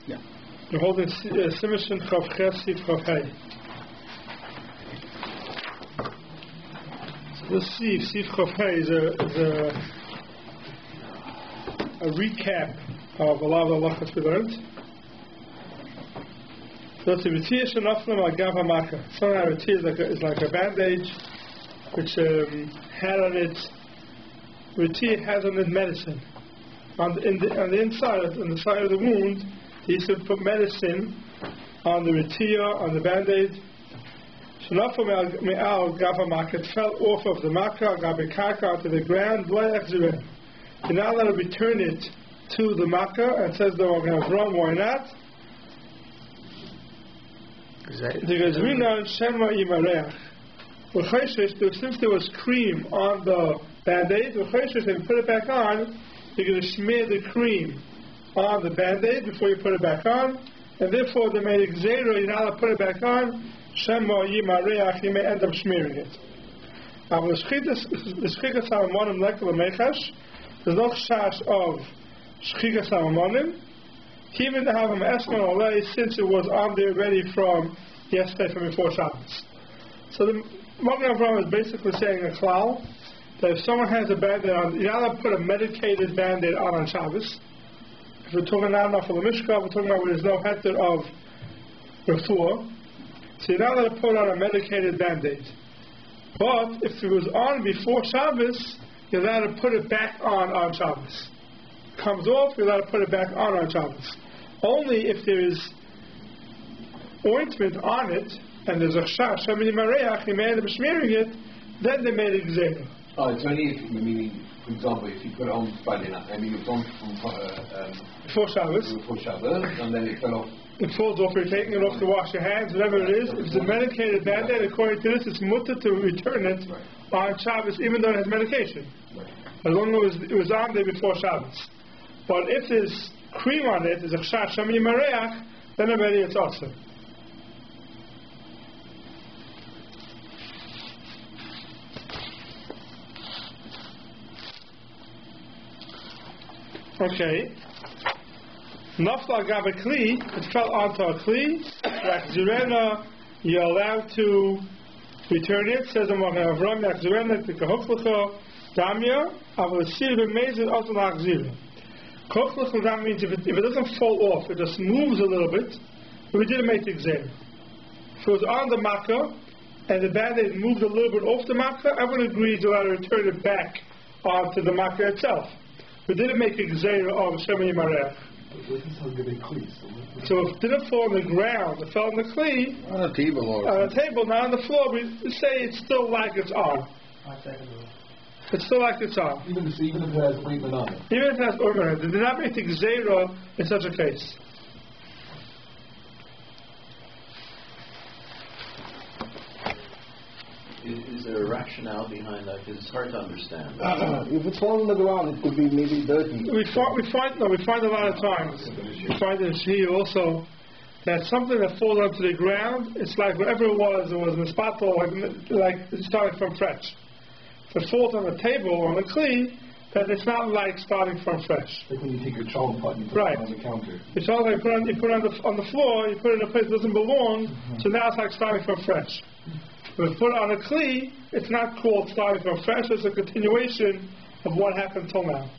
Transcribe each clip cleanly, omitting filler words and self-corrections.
Yeah. We're holding Siman Chav Ches Seif Chav Hey. So this Seif Chav Hey is a recap of a lot of the halachas we learned. So it's a Ritziyah Shenaflam Al Gav HaMaka. Somehow Ritziyah is like a bandage which had on it, Ritziyah has on it medicine. On the inside, on the side of the wound, he used to put medicine on the Ritziyah, on the bandage. Shenaflam Al Gav HaMaka, it fell off of the Makkah, Gabi Karka, onto the ground, you're not allowed to return it to the Makkah, and says that we're going to run, why not? Because we know Shema Yimareach. Since there was cream on the band-aid, and put it back on, you're going to smear the cream on the band-aid before you put it back on, and therefore they made Xera, you're not allowed to put it back on, Shema Yimareach, you may end up smearing it. There's no chash of Shchigas HaMamonim, even to have him Esman already, since it was on there ready from yesterday, from before Shabbos. So the Magen Avraham is basically saying a klal that if someone has a band-aid on, you're not allowed to put a medicated band-aid on Shabbos. If we're talking now for the Mishkah, we're talking about where there's no heter of refuah, so you're not allowed to put on a medicated band-aid. But if it was on before Shabbos, you're allowed to put it back on Shabbos. Comes off, you're allowed to put it back on Shabbos. Only if there is ointment on it, and there's a chash, Shema Yimareach, you may end up smearing it, then they made it Xera. Oh, it's only if, meaning, for example, if you put it on Friday night, it's on from before Shabbos, and then it fell off. It falls off, you're taking it off to wash your hands, whatever it is. If it's a medicated band-aid, according to this, it's mutter to return it on Shabbos, even though it has medication. As long as it was on there before Shabbos. But if there's cream on it, there's a chash Shema Yimareach, then already it's awesome. Okay. Nafla Gav a Kli, it fell onto a Kli, like Zurena, you're allowed to return it, says the Magen Avraham, like Zurena, the Kahoklecha, Damya, Avosir, Bemezid, also like Zira. Kahoklecha, that means if it doesn't fall off, it just moves a little bit, but we didn't make the Xera. If it was on the Makkah, and the band-aid moved a little bit off the Makkah, everyone agrees you're allowed to return it back onto the Makkah itself. We didn't make a Xera of Shema Yimareach. So if it didn't fall on the ground, it fell on the Kli, on a table, not on the floor, we say it's still like it's on. It's still like it's on. Even if it has ointment on it. Even if it has ointment on it. They did not make the Xera in such a case. Is there a rationale behind that? Because it's hard to understand. If it's falling on the ground, it could be maybe dirty. We find a lot of times. We find in Shia also that something that falls onto the ground, it's like whatever it was mispatel, like starting from fresh. If it falls on the table, on the Kli, then it's not like starting from fresh. Like when you take your chalk pot and you put it on the counter. It's all like you put it on the floor, you put it in a place that doesn't belong, so now it's like starting from fresh. If it's put on a Kli, it's not called starting from fresh, it's a continuation of what happened till now.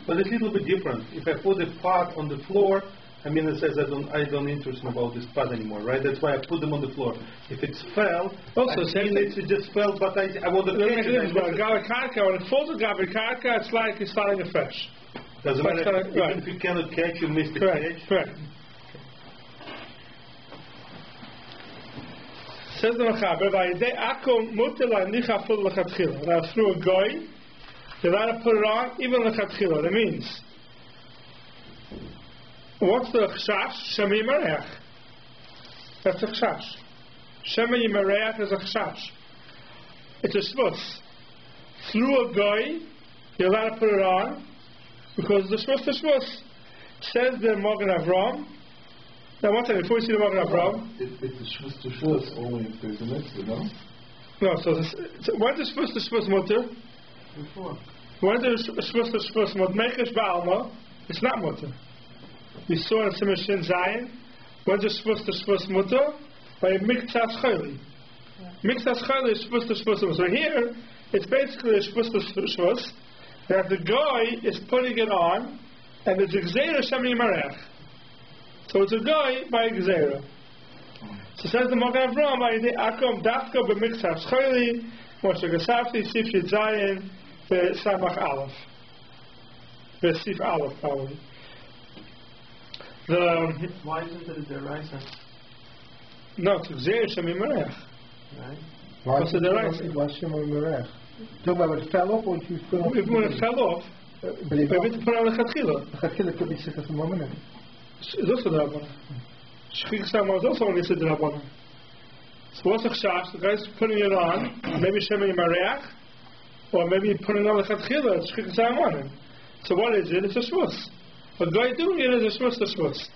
But it's a little bit different. If I put a pot on the floor, it says I don't interest about this pot anymore, right? That's why I put them on the floor. If it's fell, also it just fell, but I want to catch it. When it falls on Gabi Karka, it's like it's starting afresh. Doesn't matter. Even if you cannot catch, you miss the catch. Correct. Says the Mechaber, now through a goy, you're allowed to put it on, even lechatchila. That means, what's the chash? Shema Yimareach. That's a chash. Shema Yimareach is a chash. It's a shvus. Through a goy, you're allowed to put it on, because the shvus. Says the Magen Avraham. Now, one second, before we see the Magen Avraham. It's the shvus only if there's a mitzvah, no? No, so when the shvus mutter? Before. When the shvus mutter, mechesh ba'alma, it's not mutter. we saw in Siman Shin Zayin, when's the Shvus to Shvus Mutter? By Miktsas Chayli. Miktsas Chayli is Shvus to Shvus Mutter. So here, it's basically a Shvus to Shvus, that the guy is putting it on, and it's Gzeira Shemi Marech. So it's a guy by Gzeira. So says the Magen Avraham, Ayidei Akom Dafka b'Miktsas Chayli, Moshe Gasafti, Sif Yud Zayin, Samach Aleph. Sif Aleph, probably. Why isn't it a deraisa? No, it's Gzeir Shemi Merech. Right? Why What's the deraisa? Why Shimon Merech? Talking about when it fell off or you fell off? Even when it fell off, But if we have to put on the Chatchila. the Chatchila could be sick of a moment. It's also the Rabbanah. Shchik Samar is also only said the Rabbanah. So what's the Chash? The guy's putting it on, maybe Shemi Merech, or maybe putting on the Chatchila, it's Shchik Samar. So what is it? It's a Shvus. A guy doing it is a Shvus to Shvus.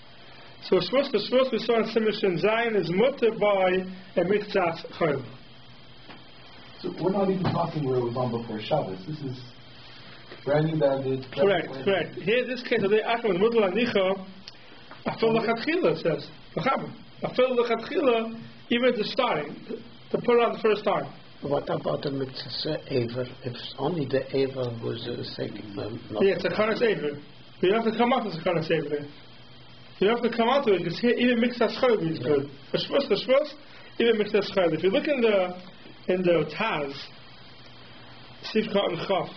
So Shvus to Shvus, we saw in Siman Shin Zayin, is mutter by a Miktsas Chayil. So we're not even talking where it was on before Shabbos. This is brand new bandage. Correct. Here, in this case, the Akum is mutter l'anicha, afil l'chatchila, it says. Afil l'chatchila, even at the starting, to put it on the first time. What about the Mitzvah Aver? If only the Aver was a second. Yeah, it's a Chanas Aver. You don't have to come out as a Chanas Aver. You don't have to come out to it, because here, even Miktsas Chayil is good. For Shvus, even Miktsas Chayil. If you look in the Taz, Sif Cotton Chaf,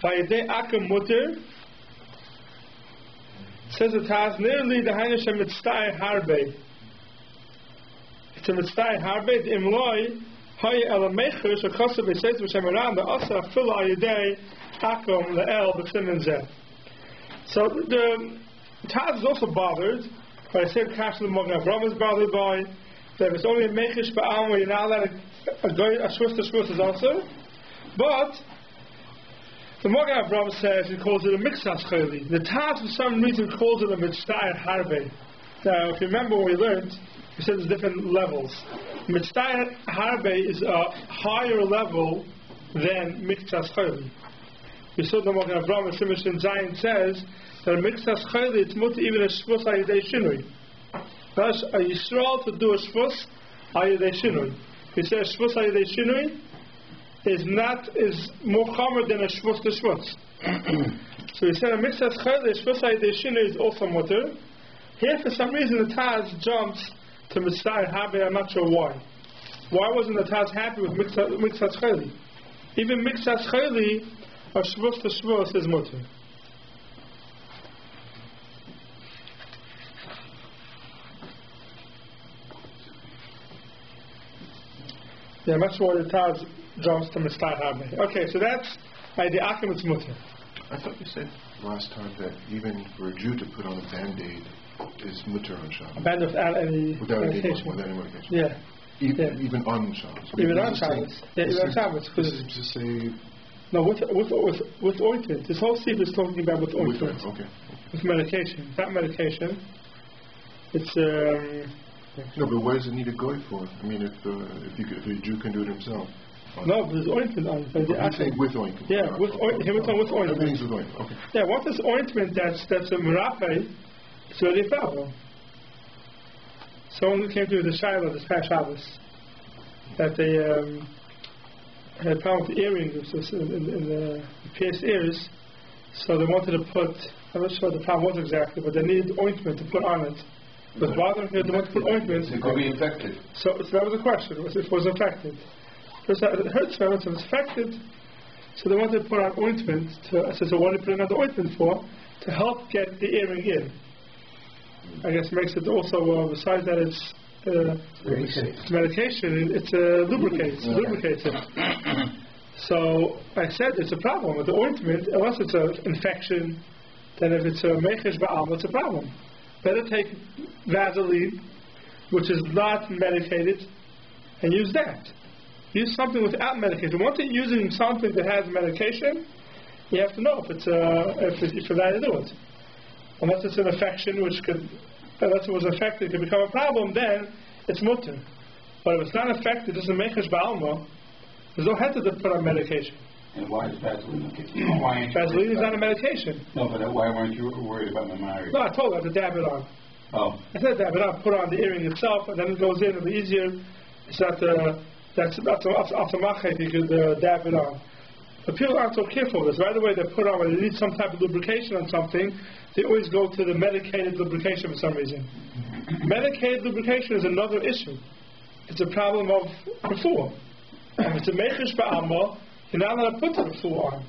Vayedei Akum Mutter, says the Taz, nearly the Hainish Mitzvah Harbe. It's a Mitzvah Harbe, the Imloi, Hay Elamecher, so Kosev, it says, which I'm around, the Asa, Fila Ayedei Akum, the El, the Siman Zeh. So the Taz is also bothered by the same Kash the Magen Avraham is bothered by that it's only a Mechish Ba'am where you're not allowed a Shvus to Shvus is also. But the Magen Avraham says he calls it a Miktsas Chayli. The Taz for some reason calls it a Mitzvah Harbe. Now if you remember what we learned, we said there's different levels. Mitzvah Harbe is a higher level than Miktsas Chayli. We saw the Magen Avraham in Siman Shin Zayin says that a Miktsas Chayli, it's mutter even a Shvus Ayidei Shinui. Thus, a Yisrael to do a Shvus Ayidei Shinui. He says Shvus Ayidei Shinui is more common than a Shvus to Shvus. So he said a Miktsas Chayli, Shvus Ayidei Shinui is also mutter. Here, for some reason, the Taz jumps to Mitzvah Harbe. I'm not sure why. Why wasn't the Taz happy with Miktsas Chayli? Even Miktsas Chayli, a Shvus to Shvus is mutter. Yeah, I'm not sure why the Taz jumps to Mitzvah Harbe. Okay, so that's the Akim, it's mutter. I thought you said last time that even for a Jew to put on a band-aid is mutter on Shabbos. A band without any medication. Without any medication. Yeah. Even on Shabbos. Even on Shabbos. Yeah, even on Shabbos. This is to say... No, with ointment. This whole seif is talking about with ointment. Okay. With medication. It's not medication. It's... No, but what does it need a goy for? I mean, if a Jew can do it himself. No, there's ointment on it. You say with ointment. Yeah, with ointment. Everything's with ointment. Okay. Yeah, what is ointment that's a merape? It's already a problem. Someone who came to the Shiloh this past Shabbos, that they had a problem with the earrings in the pierced ears, so they wanted to put, I'm not sure what the problem was exactly, but they needed ointment to put on it. It was bothering them, they wanted to put ointment. It could be infected. So that was the question, if it was infected. First, it hurts them, so it's infected. So they wanted to put on ointment. So what are they putting on the ointment for? To help get the earring in. I guess it makes it also, besides that it's medication, it's lubricates it. So I said it's a problem with the ointment, unless it's an infection, then if it's a mechesh ba'am, it's a problem. Better take Vaseline, which is not medicated, and use that. Use something without medication. Once you're using something that has medication, you have to know if you're allowed to do it. Unless it's an infection, unless it was infected, it could become a problem, then it's mutter. But if it's not infected, it's a mechesh ba'alma, there's no head to put on medication. And why is Vaseline okay? Why ain't you Vaseline is worried not a about it? medication. No, but why weren't you worried about my marriage? No, I told her to dab it on. Oh. I said dab it on, put on the earring itself, and then it goes in, it'll be easier. It's not that's automatic, you could dab it on. But people aren't so careful with this. Right away they put on, when they need some type of lubrication on something, they always go to the medicated lubrication for some reason. Medicated lubrication is another issue. It's a problem of refuah. And it's a mechish ba'alma, you're not allowed to put the refuah on.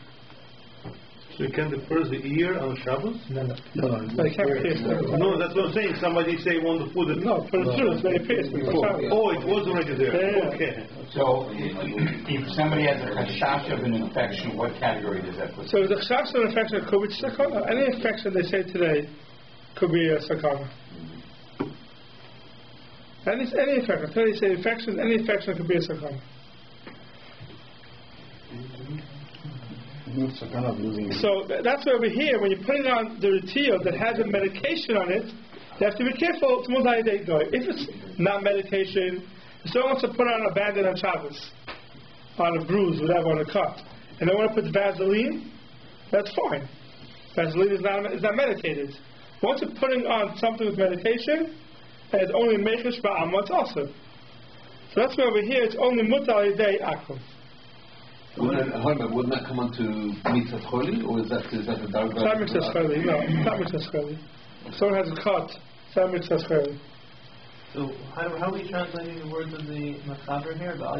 So you can defer the ear on Shabbos? No, you can't pierce it. No, that's what I'm saying. Somebody say want to put it. No, put it through. It's very pierced before Shabbos. Oh, it was already there. Yeah. Okay. So, if somebody has a chashash of an infection, what category does that put? So the chashash of an infection could be sakana. Any infection they say today could be a sakana. Any infection. Today they say infection, any infection could be a sakana. So that's why over here, when you're putting on the retio that has a medication on it, you have to be careful. If it's not medication, if someone wants to put on a bandage on Shabbos, on a bruise, whatever, on a cut, and they want to put Vaseline, that's fine. Vaseline is not medicated. Once you're putting on something with medication, and it's only mechish ba'alma, it's also. So that's why over here it's only mutar yidei akum. Wouldn't that come on to mitzvah choli, or is that a dark? It's not mitzvah choli. No, it's not mitzvah choli. If someone has a cut, it's not mitzvah choli. So how are we translating the words of the Machaber here? What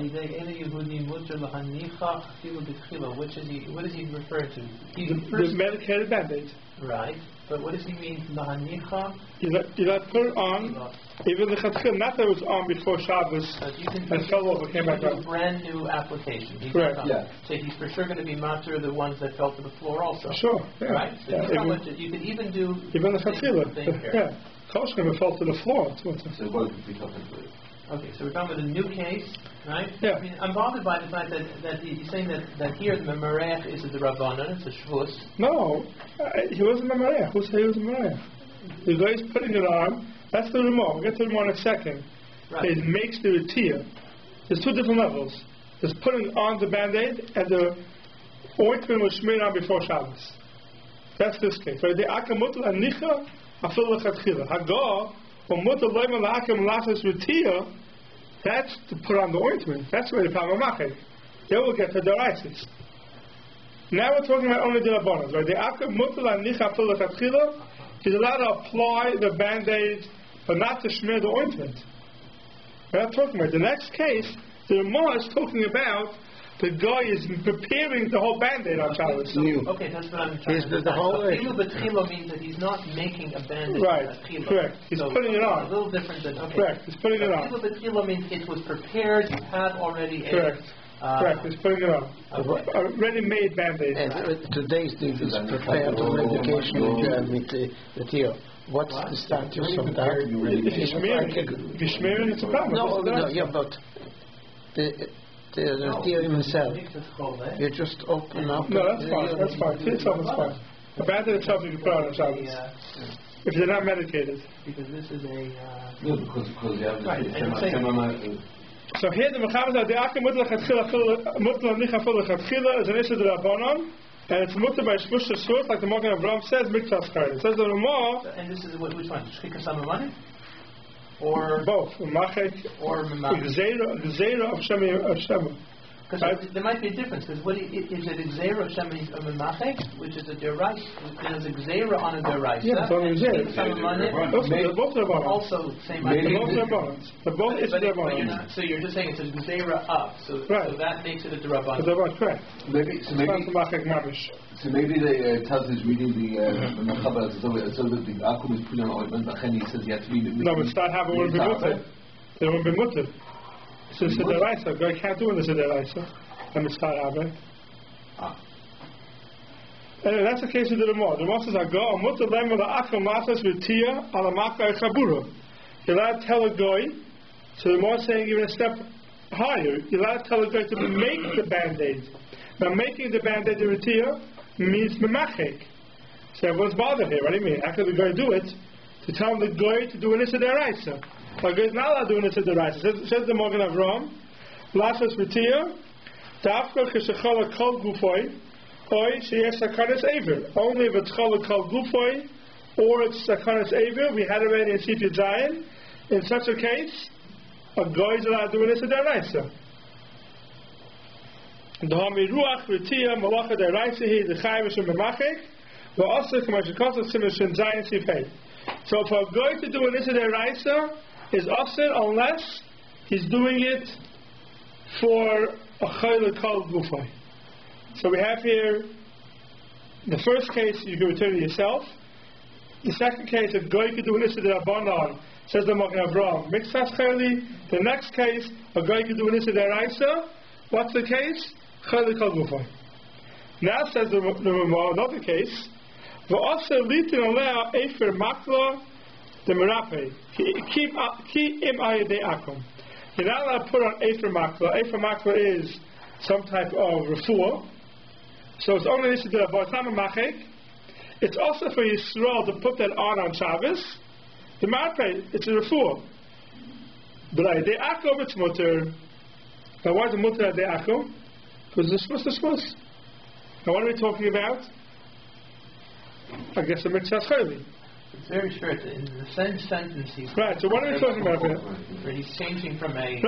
is he referring to? The medicated band-aid. Right. But what does he mean, lahanicha? You let put it on, even the chatchil, not that it was on before Shabbos, and fell off and came back on. up. Brand new application. Correct. Yeah. So he's for sure going to be matter the ones that fell to the floor also. Sure. Yeah. Right. So you can even do even the chatchil. Yeah. Koshkim fell to the floor. So what would be talking about? Okay, so we're talking about a new case, right? Yeah. I mean, I'm bothered by the fact that he's saying that here the Memarech is a Rabbanan, it's a Shvus. No, he wasn't a Memarech. Who said he was a Memarech? The guy is putting it on. That's the Ramah. We'll get to the Ramah in a second. Right. It makes the Retiyah. There's two different levels. There's putting on the Band-Aid, and the ointment was smeared on before Shabbos. That's this case. Right? The Akamutul Anicha Afil Lechatchila. Hagah, Omutul Leiman La'akim Lachas Retiyah, that's to put on the ointment. That's where the Pamamachik. They will get the Darisis. Now we're talking about only the Rabbanos, right? The Akamutul Anicha Afil Lechatchila, he's allowed to apply the Band-Aid, but not to smear the ointment. We're not talking about the next case. The Ramah is talking about the guy is preparing the whole Band-Aid on Shabbos. Okay, that's what I'm trying to understand. Chilo b'tchilo means that he's not making a Band-Aid. Right, correct. He's putting it on. A little different than, okay. Correct, he's putting it on. Chilo b'tchilo means it was prepared, you have already correct. Correct, he's putting it on. Okay. A ready-made Band-Aid. And today's thing is prepared on medication with the Theo. What's the status of that? If you're smearing, it's a problem. No, yeah, but the Theo himself, you just open up. No, that's fine. That's fine. To itself is fine. The Band-Aid itself you can put on Shabbos. If they're not medicated. Because this is a... No, because you have right. So here the Mechaber says the Akim Mutal Nicha Fil Lechatchila is an issue of the Rabbanon, and it's mutter by Shmush Shur, like the Magen Avraham says, Miktas Chayil. It says the Ramah. And this is which one? Shchika Samamani? Or both, Machek or Gzeira of Shema. Because there might be a difference. Because what is it? Gzeira of Shema of Machek, which is a derais. There's a Gzeira on a derais. Yeah, so both are Rabbanon. Also, same idea. Both are Rabbanon. Both is Rabbanon. So you're just saying it's a Gzeira up. So that makes it a Rabbanon. Rabbanon, correct. Maybe the Taz is reading the Mechaber so that the Akum is putting on ointment, but then he says you have to be... No, but start having one be mutter. They won't be mutter. So it's a deraisa. I can't do this a deraisa. Let me start having. Anyway, that's the case of the Ramah. The Ramah says, "Agah mutter lema la'akum matas v'tia alamaka echabura." You're allowed to tell a guy. So the Ramah is saying even a step higher. You're allowed to tell a guy to make the Band-Aid. Now, making the Band-Aid the v'tia means memachek. So everyone's bothered here. What do you mean? How could the guy do it? To tell the guy to do an issa deraisa. The guy is not allowed to do an issa deraisa. Says the Magen Avraham, Lachas v'tia, Dafka k'shechala kol gufoi, oi sheyesh sakanas aver. Only if it's chala kol gufoi, or it's sakanas aver. We had already in Seif Zayin. In such a case, a guy is allowed to do an issa deraisa. The hamiruach ritiya malacha deraisa he the chayiv shem b'machik v'asik mashikosa simishin Zayin Seif. So for a guy to do an issa deraisa is asir unless he's doing it for a chayla kol gufay. So we have here the first case you can return to yourself. The second case, a guy could do an issa derabanan, says the Magen Avraham, mixas chayli. The next case, a guy could do an issa deraisa. What's the case? Chayla kol gufay. Now says the Ramah, another case, v'asir litin alea efer makla the merape ki im ayadei akum. You're not allowed to put on efer makla. Efer makla is some type of refuah. So it's only listed there, but it's not a machek. It's also for Yisrael to put that on Shabbos. The merape, it's a refuah. But ayadei akum, it's mutter. Now why is it mutter ayadei akum? Because it's the shmus. Now what are we talking about? I guess the mitzvah chayli. It's very short. In the same sentence, he's right. So what are we talking about here? Where he's changing from a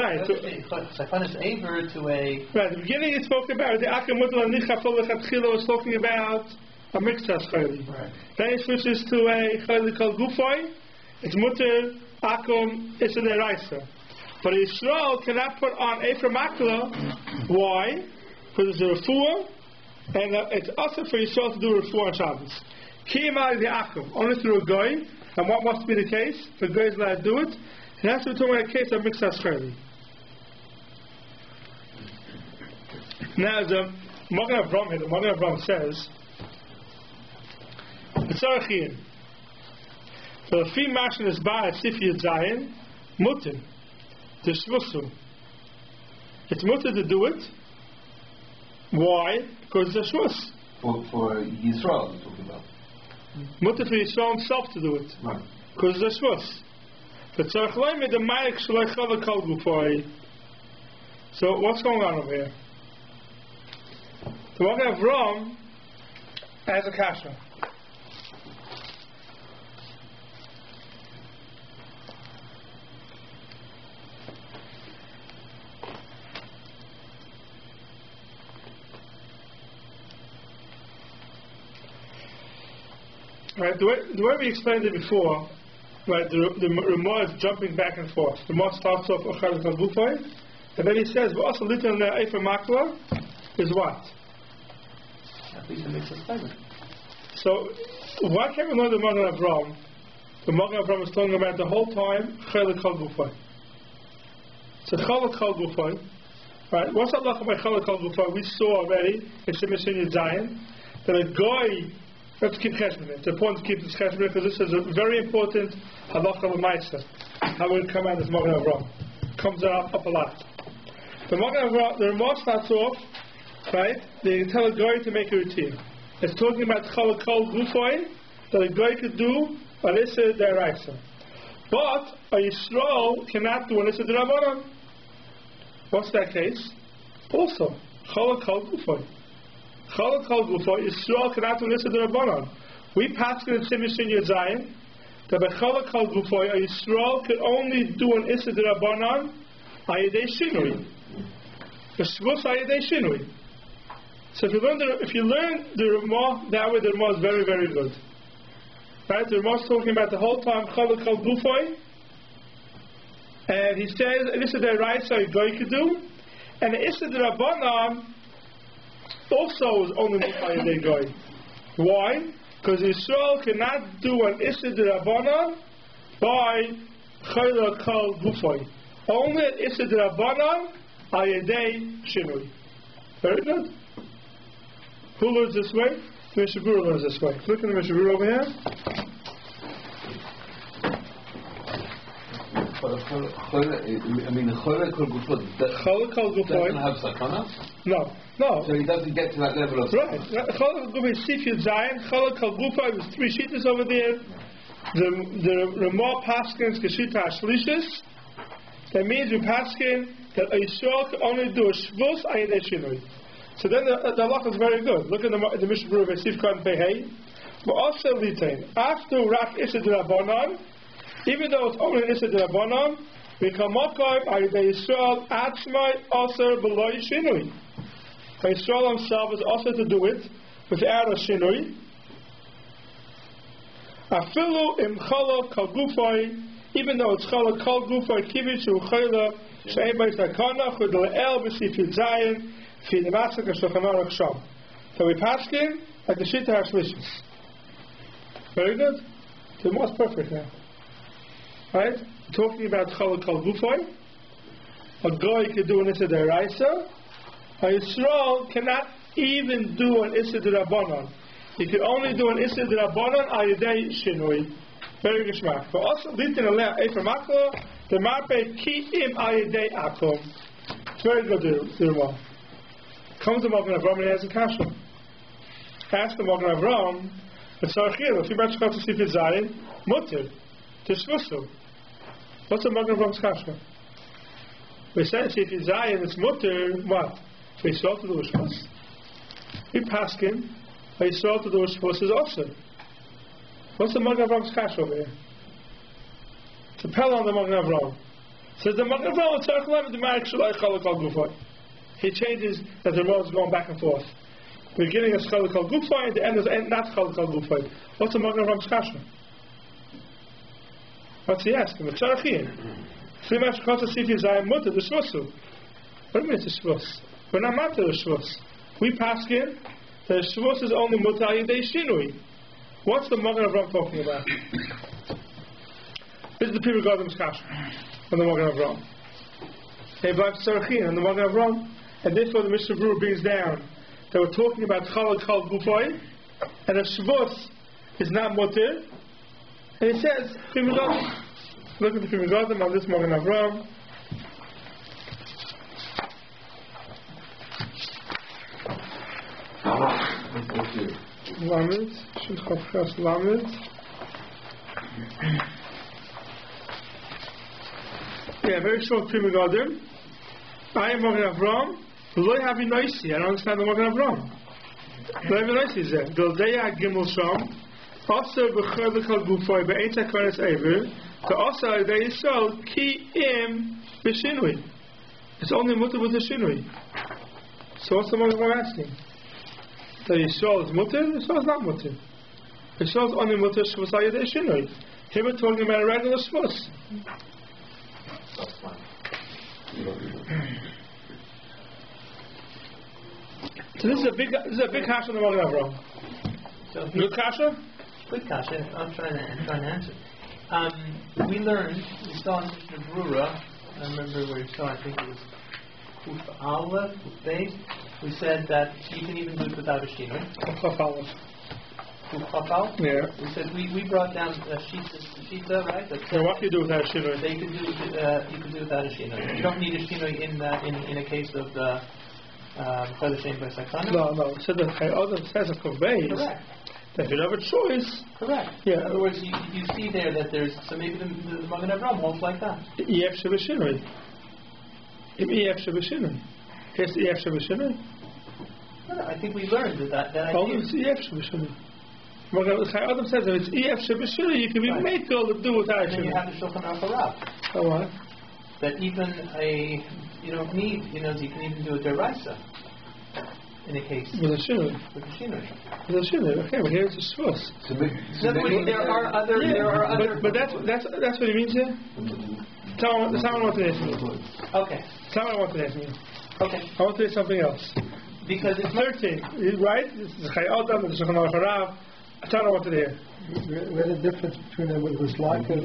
sakanas aver to a. Right. At the beginning, he spoke about the akum mutal anicha lechatchila was talking about a mixtas chayli. Right. Then he switches to a chayli called gufay. It's mutter akum issa deraisa. But Yisrael cannot put on efer makla. Why? Because it's a refuah, and it's also for Yisrael to do a refuah on Shabbos. Kiyamai the akum, only through a goy. And what must be the case? If a goy is allowed to do it, it has to be talking about a case of mixas chayli. Now the Magen Avraham here, the Magen Avraham says, B'tzarachiyim, so the fee mashin is by Seif Zayin, mutin, tishvusu. It's mutin to do it. Why? Because it's a shvus. For Yisrael, you're talking about. Mutter for Yisrael himself to do it. Right. Because it's a shvus. But tzarech loyme the mayik shaloi chala kol gufay. So what's going on over here? The Magen Avraham has a kasha. Right, the way we explained it before, right, the Ramah is jumping back and forth. The Ramah starts off Achal Kalbufay, and then he says, "But also little Efer Makla is what?" At least it makes us better. So, why can't we know the Magen Avraham? The Magen Avraham is talking about the whole time Chal Kalbufay. So Chal Kalbufay, right? What's Allah by Chal Kalbufay? We saw already in Siman Zayin that a guy. Let's keep cheshbon. It's important to keep this cheshbon because this is a very important halacha l'maisa. How will it come out as Magen Avraham? Comes up a lot. The Magen Avraham, the Ramah starts off, right? They tell a guy to make a routine. It's talking about chala kol gufay that a guy could do an issa deraisa, but a Yisrael cannot do an issa derabanan. What's that case? Also, chala kol gufay. Chala kol gufay, Yisrael cannot do issa derabanan. We pass in Siman Zayin that by chala kol gufay, a Yisrael could only do an issa derabanan ayidei shinui. The shvus ayidei shinui. So if you learn the Ramah that way, the Ramah is very, very good. Right? The Ramah is talking about the whole time chala kol gufay, and he says an issa deraisa a guy could do, and the issa derabanan also is only made by a guy. Why? Because Yisrael cannot do an issa derabanan by chala kol gufay. Only an issa derabanan ayedei shinui. Very good. Who learns this way? The Mishabura learns this way. Look at the Mishabura over here. I mean, the chala kol gufay doesn't have sakana? No. So he doesn't get to that level of right. Chala kol gufay is Seif Zayin. Chala kol gufay was 3 shittas over there. The Ramah paskins keshita ashlishis. That means we paskin that Yisrael can only do a Shabbos ayidei shinui. So then the halacha is very good. Look at the Mishnah Berurah by Sif Kan Pehei. But also litain after Rak Issa D'Rabbanan, even though it's only Issa D'Rabbanan, we come Makar ayidei Yisrael Atzmai Aser B'Loi Shinui. Yisrael himself is also to do it without a shinui. Afilu im chala kal gufay, even though it's chala kal gufay kivichu chala she'ei b'is hakana chud le'el b'sifid zayin fi nemasak ha'shulchan aruch sham. So we pass in like the Shita HaShlishis. Very good. The most perfect now. Right? Talking about chala kal gufay, a guy could do an issa deraisa. A Yisrael cannot even do an issa d'Rabbanan. He can only do an issa d'Rabbanan ayidei shinui. Very geschmack. For us, litin aleh efer maklo, the marpe ki im ayidei akum. It's very good to do. Comes the Magen Avram and he has a kasha. Ask the Magen Avram, the Sarchil, if you match to see if it's zayin, mutter, tishvusu. What's the Magen Avram's kasha? We say if it's zayin, it's mutter, what? So Yisrael to do a Shabbos. We pass him, Yisrael to do a Shabbos is also. What's the Magen Avram's cash over here? It's a pell on the Magen Avram. Says the Magen Avram, Tzarech Lev, the Marek Shalai Chalak Al Gufay. He changes that the road is going back and forth. The beginning is Chalak Al Gufay, and the end is not Chalak Al Gufay. What's the Magen Avram's cash? What's he asking? The Tzarech Yin. Three match Kota Sifi Zayim Mutter, the Shvosu. What do you mean it's a Shvos? We're not matter the Shavuos. We pass in that Shavuos is only mutar ayidei shinui. What's the Magen Avram talking about? This is the people God's kasha on the Magen Avram. They brought Sarachin on the Magen Avram, and therefore the Mishnah Berurah brings down that we're talking about chalak chal gufay, and if Shavuos is not mutar, and he says, look at the people God's on this Magen Avram. Lamed, Shulchan Chas Lamed. Yeah, very short Pri Megadim. I am Magen Avram. Lo Yavi Noisi. I don't understand the Magen Avram. Lo Yavi Noisi is there. Doldeya Gimel Sham. Also b'chol b'chol gufay be'eit hakaras ever. To also they Yisrael ki im b'shinui. It's only mutter with the shinui. So what's the Magen Avram asking? That Yisrael is mutter, Yisrael is not mutter. Yisrael is only mutter Shavuos ayidei shinui. Here we're talking about a regular Shavuos. So this is a big kasha on the Magen Avram. So good kasha? Good kasha. I'm trying to answer. We learned, we saw in Mishnah Berurah, I remember where we saw, I think it was Kuf Aleph, Kuf Beis. We said that you can even do it without a shinui. Kuf Aleph. Kuf Aleph? Yeah. We said we brought down a shita, right? So what do you do without a shinui? That you can do without a shinui. You don't need a shinui in a case of the Chayla Shem B'Sakana. No. It said that Chayla says a Kuf Beis. Correct. That you have a choice. Correct. Yeah. In other words, you see there that there's, so maybe the Magen Avram holds like that. Ef Shebeshinui. Ef Shebeshinui. Yes, Ef Shebeshinui. I think we learned that idea. Oh, it's Ef Shebeshinui. Adam says if it's Ef Shebeshinui, you can be made to do without Shinui. And you have the Shulchan Aruch Harav. Oh, what? That even you don't need, you can even do a deraisa in a case. With a shinui. With a shinui. With a shinui. Okay, but here it's a shvus. There are other. But that's what he means here. Tell me what I want to ask you. Okay. Tell me what I want to ask you. Okay. I want to say something else. Because it's 13, right? This is Chay Adam, the Shulchan Aruch Harav. Tell me what to hear. Where's the difference between it was like a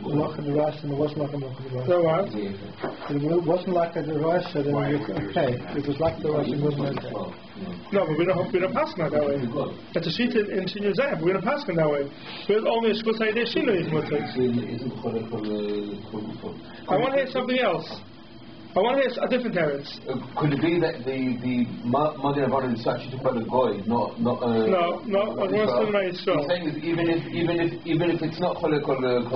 lock in the rice and it wasn't like a lock in the rice? So what? It wasn't like a rice, so then okay. It was like the rice and wasn't okay. No, but we don't pass that way. That's a sheet in Shinui Zayim, but we don't pass that way. There's only a Shvus Hayidei Shinui is what it is. I want to hear something else. I want to hear a different teretz. Could it be that the Magen Avram is actually talking about the goy, not No. I want to say He's saying that even if it's not cholek the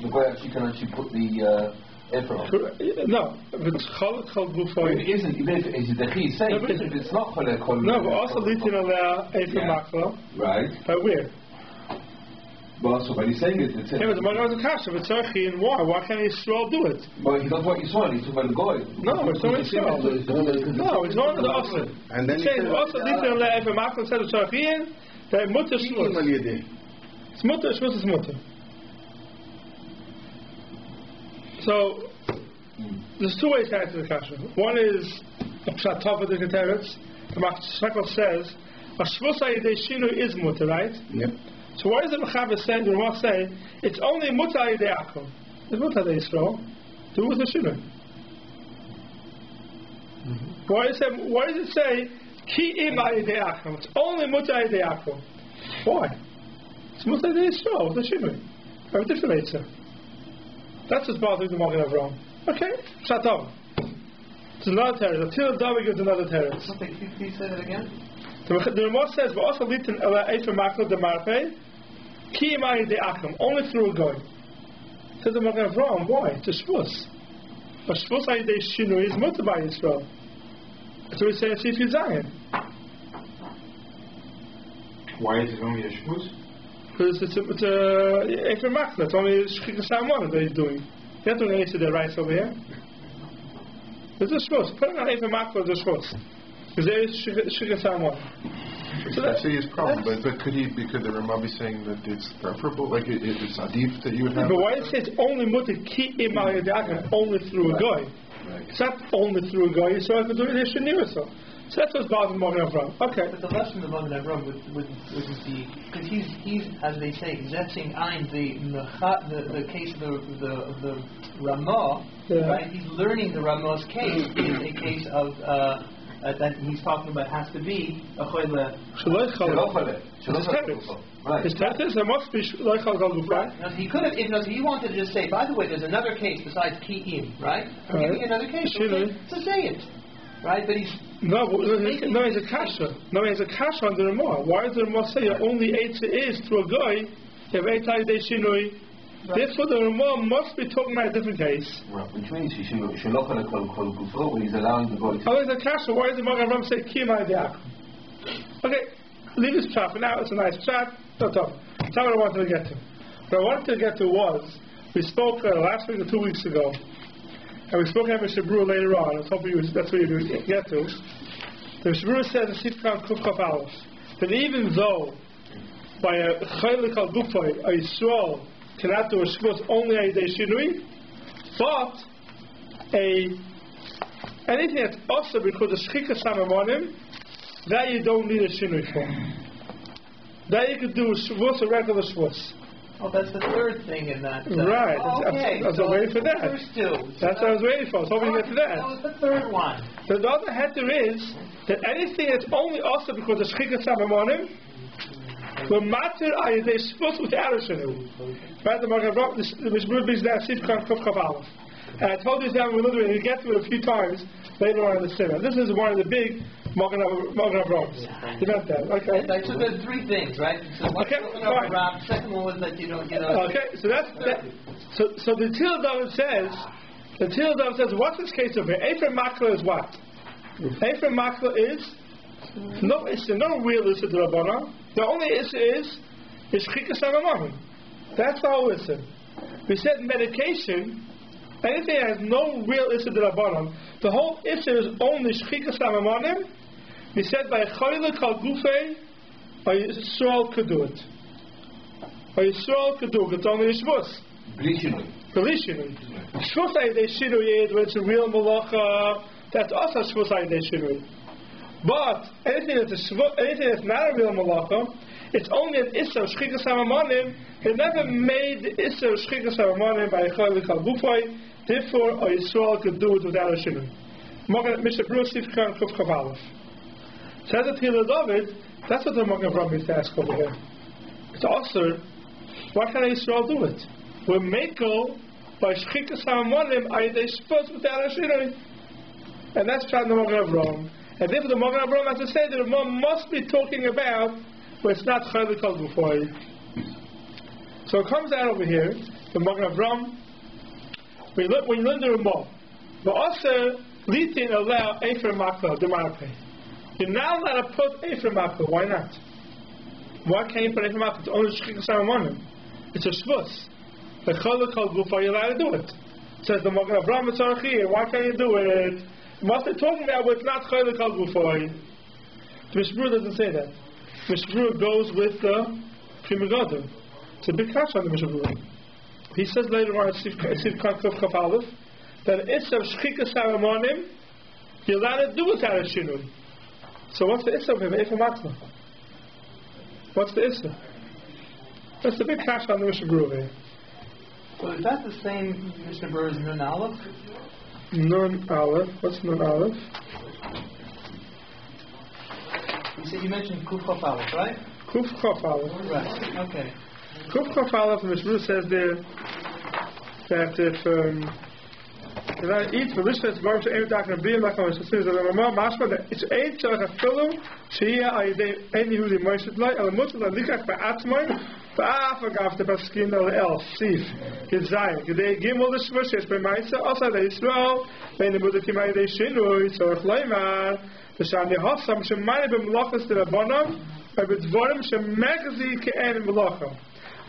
goy actually can actually put the No, if it's cholek kol gufoy. It isn't. Even if it's the chi say, No, but even if it's not cholek kol. No, but also litin aleh efer makla. Right. But where? But so, but he's saying it. Yeah, but the Magen was a kasha. But tzarchi and why? Why can't Yisrael do it? But he does what Yisrael. He's talking about the goy. No, it's not Yisrael. No, it's not the Osir. And then he's saying also litin aleh efer makla instead of tzarchi. That mutter shvus. It's mutter. Shvus is mutter. So there's two ways to answer the kasha. One is a pshat tov of the keteretz. The Machshekol says a shvus ayidei shinu is mutter, right? Yep. So why does the Mechaber say, the Ramah say, it's only mutter ayidei akum? It's mutter ayidei Yisrael. Do with the shinu. Why does it say ki im ayidei akum? It's only mutter ayidei akum. Why? It's mutter ayidei Yisrael with the shinu. Have a different answer. That's what's bothering the Magen Avraham. Okay, Shatov. It's another teretz. Until David gives another teretz. Can you say that again? The Ramah says, "V'also litin ela efer makla demarpe ki imay de akum." Only through a goy. Says the Magen Avraham. Why? It's a shvus. A shvus ayidei shinu is mutter by Yisrael. So we say seif Zion. Why is it only a shmuz? Because it's a efer makla. It's only shchika salmon that he's doing. He's not doing anything that rights over here. It's a shvus. Put it on efer makla as a shvus. Because there is shchika salmon. So that's his problem. But could the Ramah be saying that it's preferable? Like it's adif that you would have? But why it says only mutter ki imay de akum? Only through a goy. It's not only through a goy. So I could do it in Shani so. So that's what's bothering Magen Avraham. Okay. But the lesson of Magen Avraham would be, because he's, as they say, setting ein the case of the Ramah, right? He's learning the Ramah's case is a case of that he's talking about has to be a choyle. His teretz there must be loichal galgufa. Right. Now he could have, if he wanted to just say, by the way, there's another case besides ki'im, right? I'm giving you another case. Okay, so say it. Right, but he's he's a kasha. No, he's a kasha on the Ramah. Why does the Ramah say only eitzah is through a guy? You have eitzah de shinui. Therefore, the Ramah must be talking about a different case. Which means when he's allowing the guy to. Oh, it's a kasha. Why does the Magen Avraham say kima de akum? Okay, leave this chat for now. It's a nice chat. That's all. That's not what I wanted to get to. What I wanted to get to was we spoke last week or 2 weeks ago. And we spoke about Mishabru later on. I was hoping that's what you get to. The Mishabru says in Sifkan Kufkaf Aleph that even though by a Chaylik al Gufoy, a Yisrael cannot do a Shvus only a Yidei Shinui, but anything that's also because of Shchika Samamonim, that you don't need a Shinui for. That you could do a Shvus, a regular Shvus. Oh, that's the third thing in that. Right. Okay. I was waiting for that. That's what I was waiting for. I was hoping to get to that. That was the third one. The other heter is that anything that's only also because of Shchika Samamonim, the matter they supposed without a shinu. Right? The Mishmur brings down Sifkan Kuf Chav. And I told you that we'll get to it a few times later on in the Siman. This is one of the big Magen Avrahams. You meant that, okay? I took the three things, right? So one the second one was that you don't get out. Okay, so that's that. So the David says, what's this case over here? Ephraim Makla is what? Ephraim Makla is no real Issa D'Rabbanan. The only Issa is Shchika Samamonim. That's all Issa. We said medication. Anything that has no real Issa D'Rabbanan, the whole Issa is only Shchika Samamonim. We said by Choyle Kal Gufei, by Yisrael could do it. By Yisrael could do it. It's only a Shvus. Belishinui. Shvus Ayidei Shinui, where it's a real Malacha, that's also Shvus Ayidei Shinui. But anything that's not a real Malacha, it's only an Issa of Shchika Samamonim. He never made the Issa of Shchika Samamonim by Choyle Kal Gufei. Therefore, a Yisrael could do it without a Shinui. Mishabru Sifkan Kuf Chav Aleph. Says it here, David. That's what the Magen Avraham is to ask over here. It's also, why can't a Yisrael do it? We're Mekel by Shchika Samamonim Ayidei Shvus without a Shinui. And that's trying the Magen Avraham. And therefore, the Magen Avraham has to say that the Ramah must be talking about where it's not Chaylik Kol Gufoi. So it comes out over here. The Magen Avraham When you learn the Ramah, but also Litin allow Ephraim Makla, the Marapay. You're not allowed to put Ephraim Makla. Why not? Why can't you put Ephraim Makla? It's only Shchika Saramonim. It's a Shvus. The Cholak Kol Gufa, you're allowed to do it. It says the Magen Avraham Tzarchi. Why can't you do it? What they're talking about was not Cholak Kol Gufa. The Mishmur doesn't say that. Mishmur goes with the Pri Megadim. It's a big catch on the Mishmur. He says later on in Siv Kaf Aleph that it's of Shchika Saramonim, you're allowed to do without a Shinui. So what's the Issa of him? Ephraim Makla. What's the Issa? That's the big cash on the Mishnah Berurah here. So is that the same Mishnah Berurah as Nun Aleph? Nun Aleph. What's Nun Aleph? You mentioned Kuf Chaf Aleph, right? Kuf Chaf Aleph. Right. Okay. Kuf Chaf Aleph, the Mishnah Berurah says there that if I eat for this it's going to aim back and be like I was saying that the Ramah mashma that it's eight to a film shia any who the most like a mutter that likak by atmai fa'afagav the paskin el seif gezai they give all the switches by myself also they slow when the mutter kimai they shinui so flaimar the shani hasam shemai b'melachas the rabbanon by b'dvorim shemegzi ke'en melacha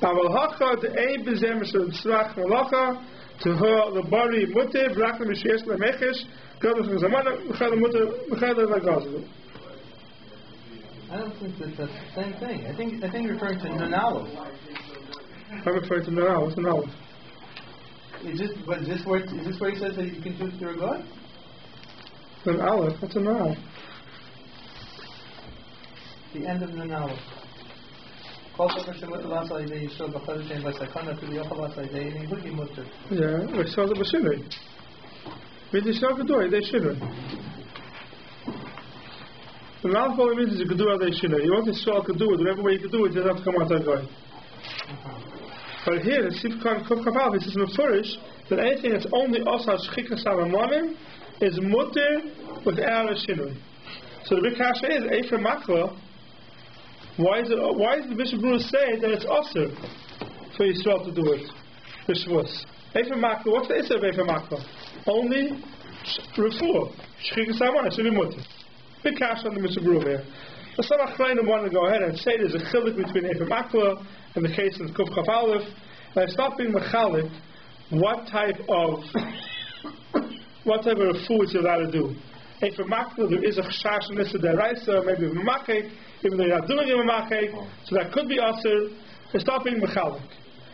aval hacha the ein b'zem shemsrach melacha to her the body mutter brakna mishes le mechesh gadol from zamana mechal mutter mechal lagazu. I don't think that's the same thing. I think you're referring to Nun Aleph. I'm referring to Nun Aleph. What's Nun Aleph? Is this where he says that you can do it through a God? Nun Aleph. What's a Nun Aleph? The end of Nun Aleph. Yeah, we saw the Bashinui. We did not do it, they shouldn't. The Aleph only means you could do it, they shouldn't. You want to show could do it, whatever way you could do it, you don't have to come out that guy. But here, in Sif Kaf Aleph, it says in the Furish that anything that's only also Shchika Saramonim is mutter without a shinui. So the big kasha is Ephraim Makla. Why is the Mishnah Berurah say that it's also for Yisrael to do it? B'Shavos. Ephraim Makla. What's the issue of Ephraim Makla? Only refuah. Shchika Saramonim should be mutter. Big kasha on the Mishnah Berurah here. But some Achrayim want to go ahead and say there's a chilik between Ephraim Makla and the case of Kuf Chaf Aleph. And I stop being mechalik. What type of refuah is allowed to do? Ephraim Makla, there is a chashash and this is deraisa, maybe a mamachek, even though you're not doing a mamachek, so that could be asur. I stop being mechalik.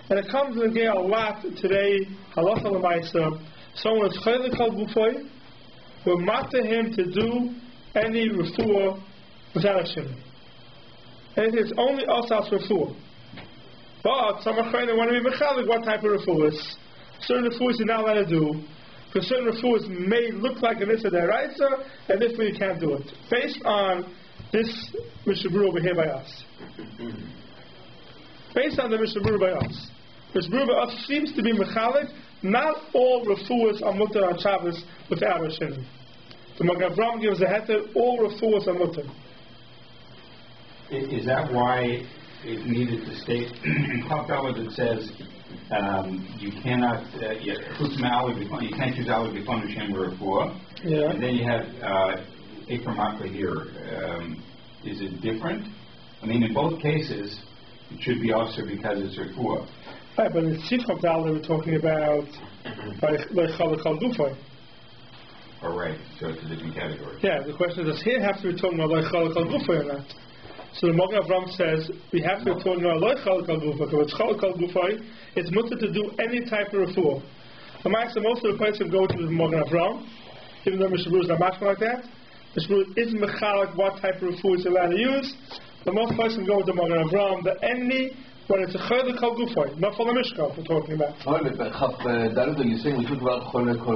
And it comes in a lot today, halacha l'maisa. Someone is chaylik al gufoy, we're matter him to do any refuah without a shim. And it's only asas refuah. But some Achrayim want to be mechalik what type of refuah is. Certain refuahs you're not allowed to do. Because certain refuahs may look like an issa deraisa, and this way you can't do it. Based on this Mishnah Berurah over here by us. Based on the Mishnah Berurah by us. Mishnah Berurah by us seems to be mechalik. Not all refuahs are mutter on Shabbos without a shin. The Magen Avraham gives a heter, all refuahs are mutter. Is that why it needed to state in Chaf Daled it says you cannot you can't use Alid B'Fanu Shem Refuah. Yeah. And then you have Ephraim Makla here. Is it different? I mean, in both cases, it should be also because it's Refuah. Right, but in Chaf Daled we're talking about Chalak Al Gufay. All right, so it's a different category. Yeah, the question is, does here have to be talking about Chalak Al Gufay or not? So the Magen Avraham says we have to return to Allah Chalak Al Gufay. Because Chalak Al Gufay, it's mutter to do any type of refuah. The most of the places go to the Magen Avraham, even though Mishnah Berurah is not much like that. Mishnah Berurah isn't mechalik what type of refuah is allowed to use. The most places go to the Magen Avraham that any when it's a Chalak Al Gufay, not for the Mishkal we're talking about. Oh, but Chaf Daled, you're saying we talk about Chalak Al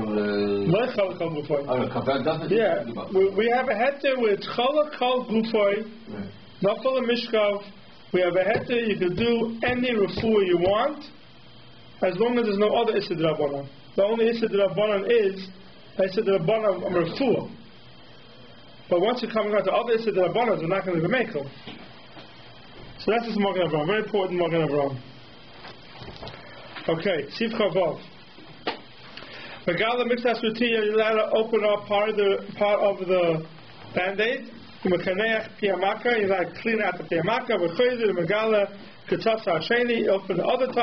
Gufay. Oh, Chaf Daled. Yeah, we have a heter with Chalak Al Gufay. Not for the Mishkav, we have a heter, you can do any refuah you want, as long as there's no other Issa D'Rabbanan. The only Issa D'Rabbanan is Issa D'Rabbanan on refuah. But once you're coming out to other Issa D'Rabbanan, we're not going to make them. So that's the Magen Avraham, very important Magen Avraham. Okay, Siv Chavav. Megala mixas rutiya, you're allowed to open up part of the band-aid. Mekaneach piyamaka, you're allowed to clean out the piyamaka. V'choyzer megala ketzas ha'sheni, open the other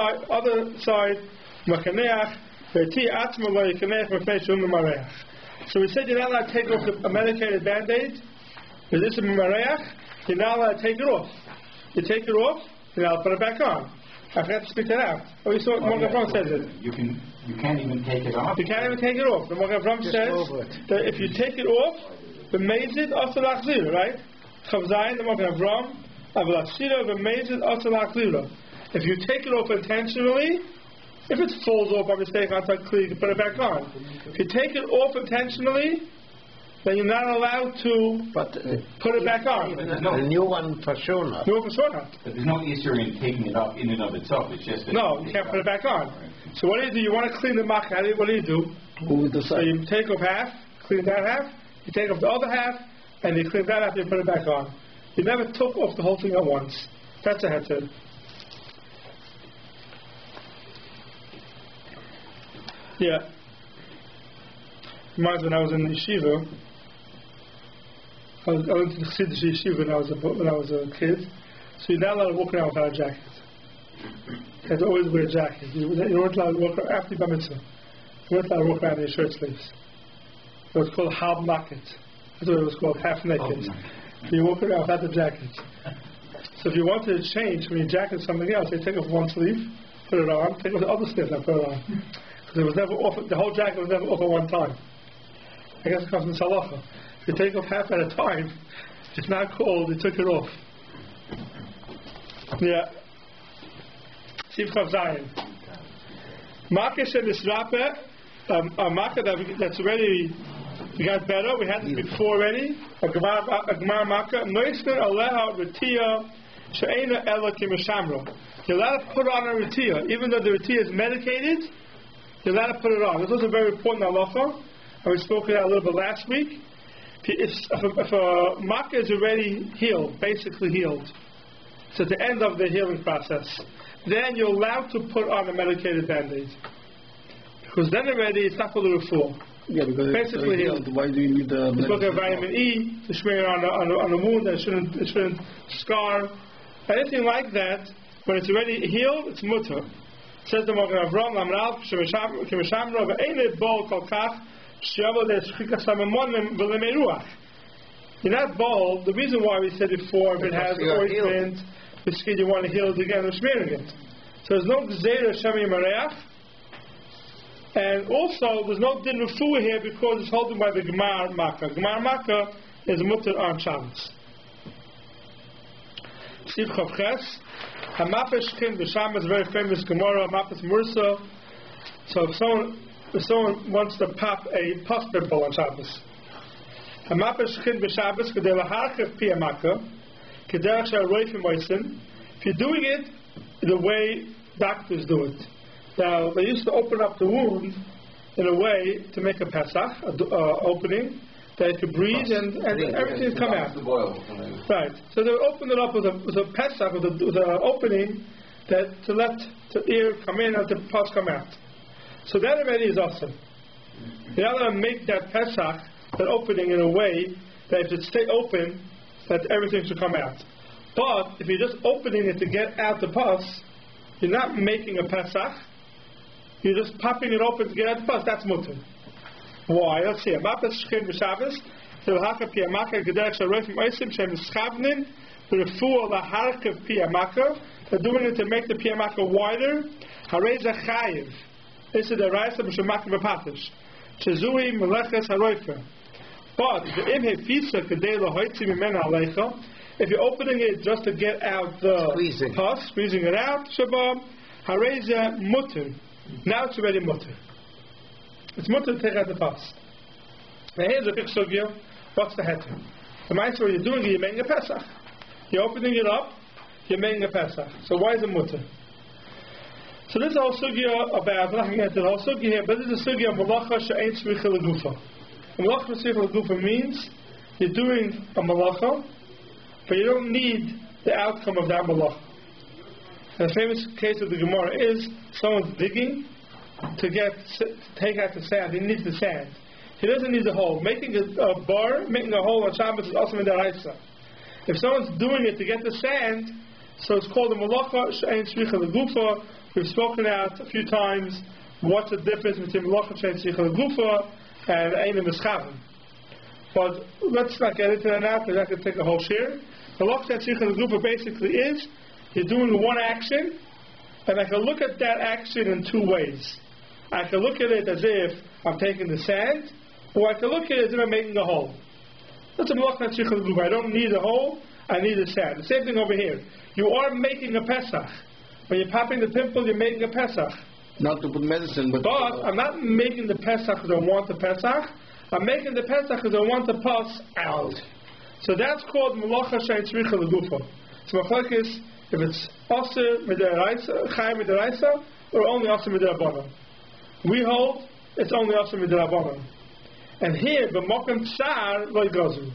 side. Mekaneach v'ti atzma lo yekaneach v'fnei shum mareach. So we said you're not allowed to take off a medicated band-aid. If this is mareach, you're not allowed to take it off. You take it off, you're allowed to put it back on. I forgot to speak that out. Oh, you saw Morgan Frum says it. You can't even take it off. You can't even take it off. The Morgan Frum says that if you take it off, the mazid also lachzira, right? Chavzayin, the Morgan Frum, avlachzira, the mazid also lachzira. If you take it off intentionally, if it falls off by mistake on top, you can put it back on. If you take it off intentionally, then you're not allowed to put it back on. A new one for sure not. New one for sure not. But there's no issue in taking it off in and of itself. It's just that no, you can't put it back on. So what do? You want to clean the makkah? What do? So you take off half, clean that half. You take off the other half, and you clean that half. And you put it back on. You never took off the whole thing at once. That's a heter. Yeah. Reminds me when I was in the yeshiva. I went to the Chassidish yeshiva when I was a kid. So you're not allowed to walk around without a jacket. You had to always wear a jacket. You weren't allowed to walk around after Bar Mitzvah. You weren't allowed to walk around in your shirt sleeves. It was called halb naked. That's what it was called, half naked. So you walk around without the jacket. So if you wanted to change from your jacket to something else, you take off one sleeve, put it on, take off the other sleeve and put it on. Because it was never off, the whole jacket was never off at one time. I guess it comes in Salacha. If you take off half at a time, it's not called, you took it off. Yeah. Siv Chav Zayin. Makkah Shemisrape, a makkah that's already, we got better, we had this before already. A Gemara makkah. Noisner Aleha Retiya She'ena Ela Kimishamro. You're allowed to put on a Retiya. Even though the Retiya is medicated, you're allowed to put it on. This was a very important halacha. And we spoke about it a little bit last week. If a makkah is already healed, basically healed, it's at the end of the healing process, then you're allowed to put on a medicated band-aid. Because then already it's not called a refuah. Yeah, because basically healed. Why do you need the you spoke about vitamin E to smear on a wound that it shouldn't scar. Anything like that, when it's already healed, it's mutter. Says the Magen Avraham, Lamral, K'mishamro, Ve'ened Bol Kolkach, Sh'yavo Le'eschika Samamonim V'lemeruach. You're not bald. The reason why we said before, if it has ointment, the skin, you want to heal it again, we're smearing it. So there's no Gzeira Shemi Mareach, and also there's no Din Refuah here because it's holding by the Gemar Makkah. Gemar Makkah is mutter on Shabbos. Siv Chav Ches. Hamapes Shkin B'Shabbos, very famous Gemara, Hamapes Mursa. So if someone wants to pop a pus pimple on Shabbos, Hamapes Shkin B'Shabbos, Kedei Laharchev Pi Hamaka, Kedei Shal Roifim Oisin. If you're doing it the way doctors do it. Now, they used to open up the wound in a way to make a Pesach, opening, that it could breathe and everything would come out. Right. So they opened it up with a Pesach, with an opening that to let the air come in and the pus come out. So that already is awesome. You're not going to make that Pesach, that opening, in a way that if it stay open, that everything should come out. But if you're just opening it to get out the pus, you're not making a Pesach. You're just popping it open to get out the pus. That's mutter. Why? Let's see. Mapes Shkin B'Shabbos, Tilhaka Pi Hamaka, Gederach Sharoifim Oisim, Shem Eschavnin, Refuah Laharkev Pi Hamaka. They're doing it to make the Pi Hamaka wider. Hareza Chayiv. This is the Raisa B'Shemaka B'Patish. Chezui Meleches Haroifer. But if you're opening it just to get out the pus, squeezing it out, Shabbat, Hareza Mutter. Now it's already mutter. It's mutter to take out the pus. Now here's a big sugya. What's the heter? The mindset what you're doing is you're making a Pesach. You're opening it up, you're making a Pesach. So why is it mutter? So this is all sugya about, I'm not going to get to the whole sugya here, but this is a sugya of malacha she'ein tzricha l'gufa. Malacha tzricha l'gufa means you're doing a malacha, but you don't need the outcome of that malacha. And the famous case of the Gemara is someone's digging to take out the sand. He needs the sand. He doesn't need the hole. Making a bar, making a hole on Shabbos is also midaraisa. If someone's doing it to get the sand, so it's called a malacha she'ein tzricha legufa. We've spoken out a few times what's the difference between malacha she'ein tzricha legufa and ein mischavim. But let's not get into that now because that could take a whole share. Malacha she'ein tzricha legufa basically is you're doing one action, and I can look at that action in two ways. I can look at it as if I'm taking the sand, or I can look at it as if I'm making a hole. That's a malacha she'ein tzricha legufa. I don't need a hole, I need the sand. The same thing over here. You are making a Pesach. When you're popping the pimple, you're making a Pesach. Not to put medicine, but I'm not making the Pesach because I want the Pesach. I'm making the Pesach because I want the pus out. So that's called malacha she'ein tzricha legufa. So machlokes if it's aser midaraisa, chayim midaraisa, or only aser midarabanan. We hold it's only aser midarabanan. And here, b'mokem pshar lo ygazu.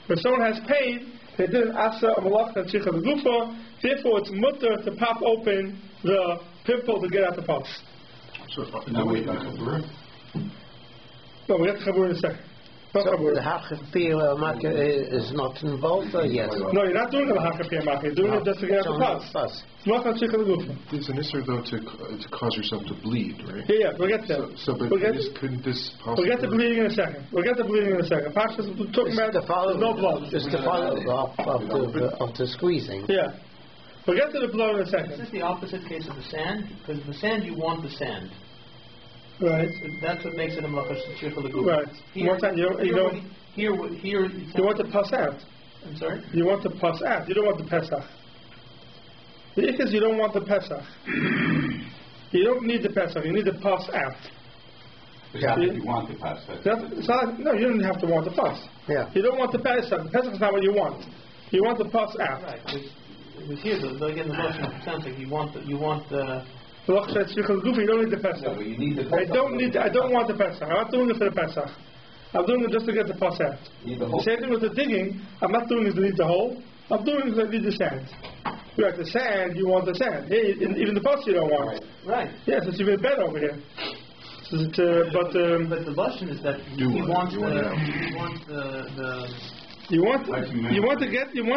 If someone has pain, they did an asa a malacha tzricha legufa. Therefore, it's mutter to pop open the pimple to get out the pus. So now we got chabur. No, we have to chabur in a second. so the hachapir market is not involved, or yes? No, you're not doing the hachapir market. You're doing it just to get out the pus. Malacha tzricha legufa. It's an issue though to cause yourself to bleed, right? Yeah, we'll get there. But couldn't this possibly? We'll get the bleeding in a second. Pashas talking about there's no blood. Just the follow of the squeezing. Yeah. We'll get to the blood in a second. Is this the opposite case of the sand? Because the sand, you want the sand. Right. That's what makes it a malacha tzricha legufa. Right. Here, you want the pus out. I'm sorry? You want the pus out. You don't want the Pesach. The issue is you don't want the Pesach. You don't need the Pesach. You need the pus out. You want the pus. No, you don't have to want the pus. Yeah. You don't want the Pesach. The Pesach is not what you want. You want the pus out. Right. Because here, again, the motion sounds like you want the you don't need the Pesach. No, you need the Pesach. I don't want the Pesach. I'm not doing it for the Pesach. I'm doing it just to get the pus out. Same thing with the digging. I'm not doing it to leave the hole. I'm doing it because I need the sand. Right, the sand, you want the sand. Even the pus you don't want. Right. Yes, it's even better over here. But the question is that you want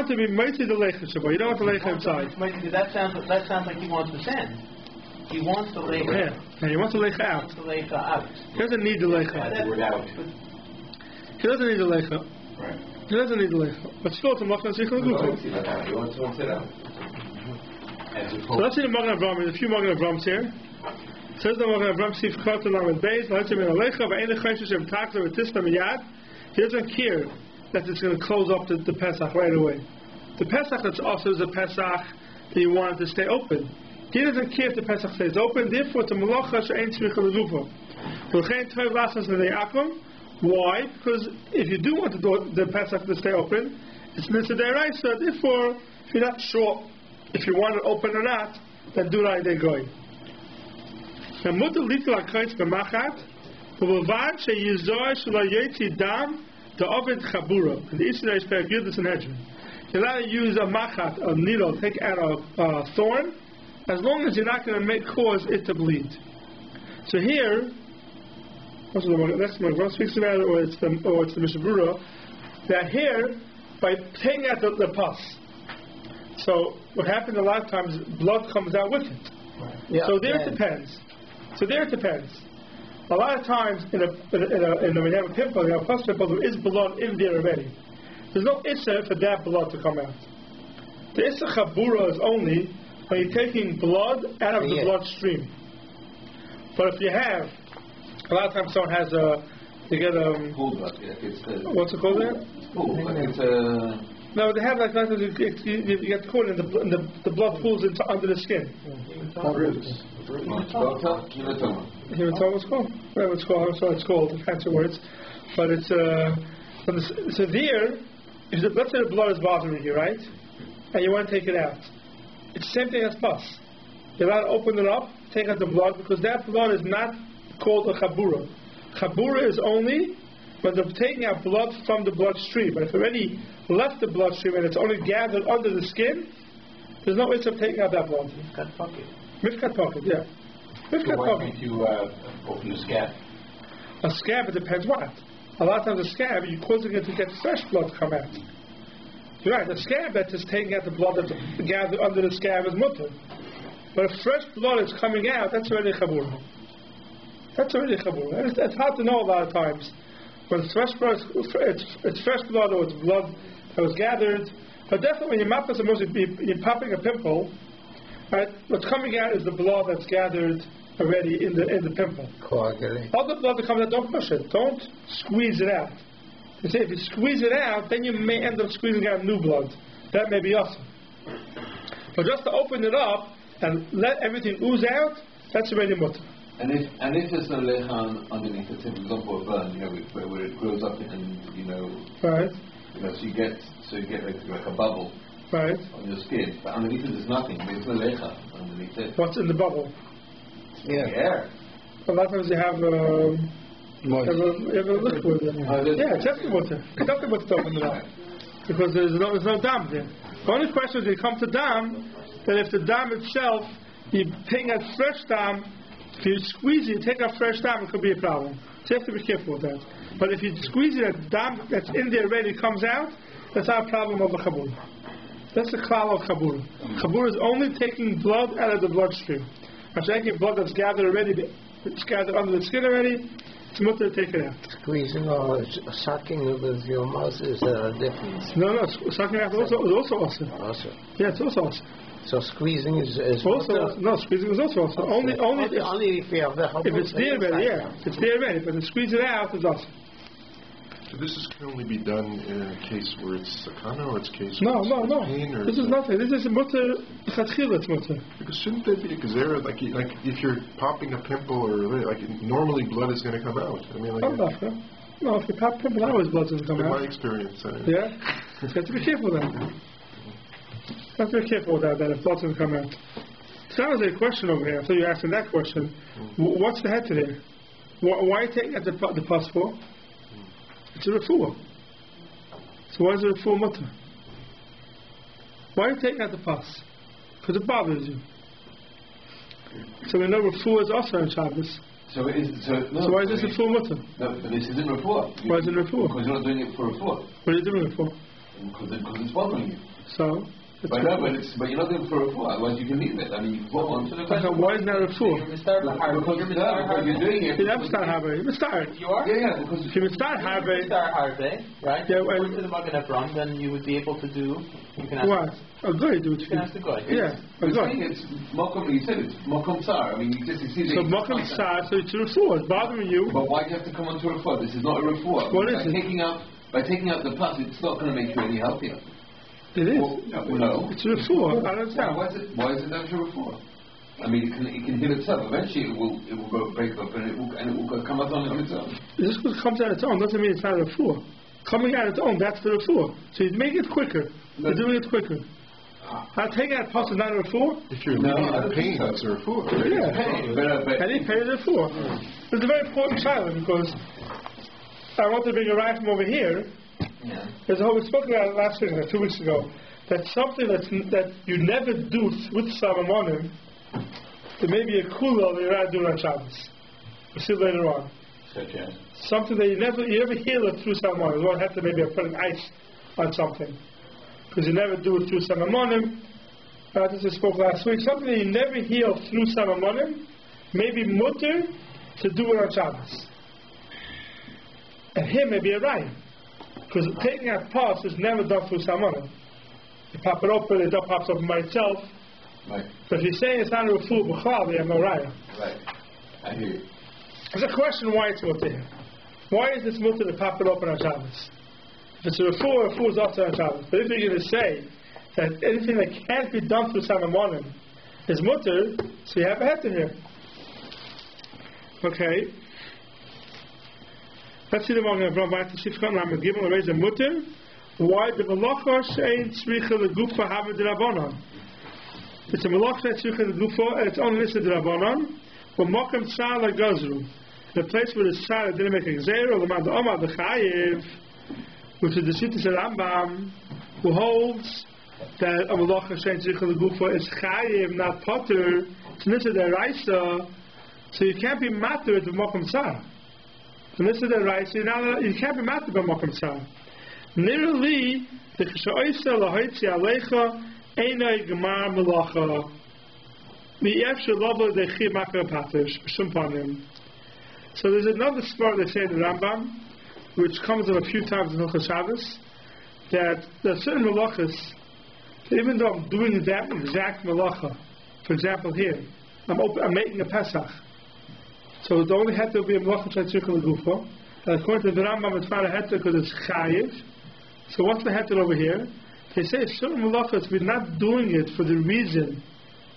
to be mighty the leicha shabbat. You don't want the leicha inside. That sounds like he wants the sand. He wants the leicha. Yeah, he wants the leicha out. He doesn't need the leicha. He doesn't need the leicha. Right. He doesn't need the leicha. But still, it's a malacha tzricha legufa. He wants it out. So let's see the Magen Avraham. There's a few Magen Avrahams here. It says the Magen Avraham seif katan lamed beis la'etzem min alecha v'ein lechayim shem takzer v'tisna miyad. He doesn't care that it's going to close up the Pesach right away. The Pesach that's also is a Pesach that you want it to stay open. He doesn't care if the Pesach stays open. Therefore, it's a malacha she'ein tzricha legufa. V'chein toiv lasas v'nei akum. Why? Because if you do want the Pesach to stay open, it's mitzvah deraisa. Therefore, if you're not sure if you want it open or not, then do like they go. And mutter likel hakayitz b'machat, u'levad sheyizor shelo yotzi dam da'ovid chabura. And the Israel is very good. This in Hedron. You're allowed to use a machat, a needle, take out a thorn, as long as you're not going to cause it to bleed. So here, what's the next one? One speaks about it, or it's the Mishnah Berurah, that here, by taking out the pus. So what happens a lot of times, blood comes out with it. Yeah, so there it depends. A lot of times, when you have a pimple, you have a pus pimple, there is blood in there already. There's no issa for that blood to come out. The issa chabura is only when you're taking blood out of the bloodstream. But if you have, a lot of times someone has you get pool blood. What's it called there? Pool. It's no, they have like that. You get caught and the blood pools into under the skin. Hematoma is called. Whatever it's called. So it's called. Fancy words, but it's so there. Let's say the blood is bothering you, right? And you want to take it out. It's the same thing as pus. You're allowed to open it up, take out the blood, because that blood is not called a chabura. Chabura is only when they're taking out blood from the bloodstream. But if it already left the bloodstream and it's only gathered under the skin, there's no issue of taking out that blood. Mifkat pocket. Mifkat pocket, yeah. So why can't you open the scab? A scab, it depends what. A lot of times a scab, you're causing it to get fresh blood to come out. You're right, a scab that's just taking out the blood that's gathered under the scab is mutter. But if fresh blood is coming out, that's already chabura. That's already chabura. It's hard to know a lot of times. When it's fresh blood, it's fresh blood or it's blood that was gathered. But definitely when you're mapping you're popping a pimple, right? What's coming out is the blood that's gathered already in the pimple. Coagulate. All the blood that comes out, don't push it. Don't squeeze it out. You see, if you squeeze it out, then you may end up squeezing out new blood. That may be awesome. But just to open it up and let everything ooze out, that's already mutter. And if there's no lechan underneath it, for example, a burn, where it grows up and right, so you get like a bubble, right, on your skin, but underneath it there's nothing. There's no lechan underneath it. What's in the bubble? The air. A lot of times you have a liquid in there. Yeah, it's definitely water. It's definitely what's open it up. Because there's no dam there. The only question is when you come to dam, that if the dam itself, you take out fresh dam, if you squeeze it, you take out fresh dam, it could be a problem. So you have to be careful with that. But if you squeeze it, the dam that's in there already comes out, that's not a problem of the chabur. That's the klal of chabur. Chabur is only taking blood out of the bloodstream. I'm taking blood that's gathered already, it's gathered under the skin already, it's mutter to take it out. Squeezing or sucking with your mouth is a difference. No, sucking out is also awesome. Also. Yeah, it's also awesome. So squeezing is also awesome. No, squeezing is also awesome. Only if you have the if it's there already, yeah. If it's there already, but to squeeze it out is awesome. So this can only be done in a case where it's sakana or it's case no. pain or this is nothing. This is mutter. It's mutter. Because shouldn't there be a gezerah like if you're popping a pimple or like normally blood is going to come out? I mean, no, if you pop a pimple, always blood doesn't come out. In my experience, yeah, you have to be careful then. You have to be careful with that if blood doesn't come out. So that was a question over here. So you're asking that question. What's the head today? Why are you taking out the pus for? It's a refuah. So why is it a refuah mutter? Why are you taking out the pus? Because it bothers you. So we know refuah is also on Shabbos. So why is this refuah mutter? No, but this isn't refuah. Why is it refuah? Because you're not doing it for refuah. What are you doing it for? Because it's bothering you. So? But you're not doing it for refuah, otherwise you can leave it. I mean, you go on to the question. Why is that refuah? Because you're doing it. You have to start harbe. You start. You are? Yeah, because if you start harbe, right? Yeah, according to the Magen Avraham, then you would be able to do. You can ask what? A good do it. You can ask the good. Yeah, a good. It's mokum. You said it's mokum tsar. I mean, you see. So mokum tsar. So it's a refuah. It's bothering you. But why do you have to come onto a refuah? This is not a refuah. What is it? By taking out the pus, it's not going to make you any healthier. It is. No. It's a refuah. I don't understand. Why is it not a refuah? I mean, it can heal itself. Eventually, it will go break up and it will come out on its own. Just because it comes out on its own doesn't mean it's not a refuah. Coming out on its own, that's the refuah. So you make it quicker. You're doing it quicker. Taking out pus is not a refuah. If you're relieving the pain, that's a refuah. Right? Yeah. Any pain is a refuah. It's a very important child because I want to bring a right from over here. Yeah. There's a whole, we spoke about it last week, 2 weeks ago. That's something that you never do with Samamonim. There may be a kula that you're not doing on Shabbos. We'll see later on. Such as? Something that you never heal it through Samamonim. You won't have to maybe put an ice on something. Because you never do it through Samamonim. This we spoke last week. Something that you never heal through Samamonim may be mutter to do it on Shabbos. And here may be a rhyme. Because taking out pus is never done through Samamonim. You pop it open, it pops open by itself. Right. So if you're saying it's not a refuah b'chal, you have no raya. Right. I hear you. There's a question why it's mutter here. Why is this mutter to pop it open on Shabbos? If it's a refuah is also on Shabbos. But if you're going to say that anything that can't be done through Samamonim is mutter, so you have a heter here. Okay. Let's see the Magen Avraham back to Shifchan Lamed Gimel and raise a mutter. Why the malacha shein tzricha legufa hamed d'Rabbanan? It's a malacha shein tzricha legufa and it's only listed d'Rabbanan. But mokem tzar legazru, the place where the tzar didn't make a gzeira, l'mad omar b'chayiv, which is the shittus of Rambam, who holds that a malacha shein tzricha legufa is chayiv, not potter. It's listed d'Raisa. So you can't be matter at the Mokum Tzara. And this is the right, so you can't be matter by Mokum Tzara. Nearly, the Cheshoysa Lahoitzi Alecha Einai Gemar Melacha Mi'ef Shalava Dechi Makar Patish Shumpanim. So there's another smart they say in the Rambam, which comes up a few times in Hilchos Shabbos, that there are certain melachas, even though I'm doing that exact melacha, for example here, I'm making a Pesach, so the only heter will be a melacha tzricha l'gufa, and according to the Rambam it's not a heter because it's chayiv. So what's the heter over here? They say certain melachas, we're not doing it for the reason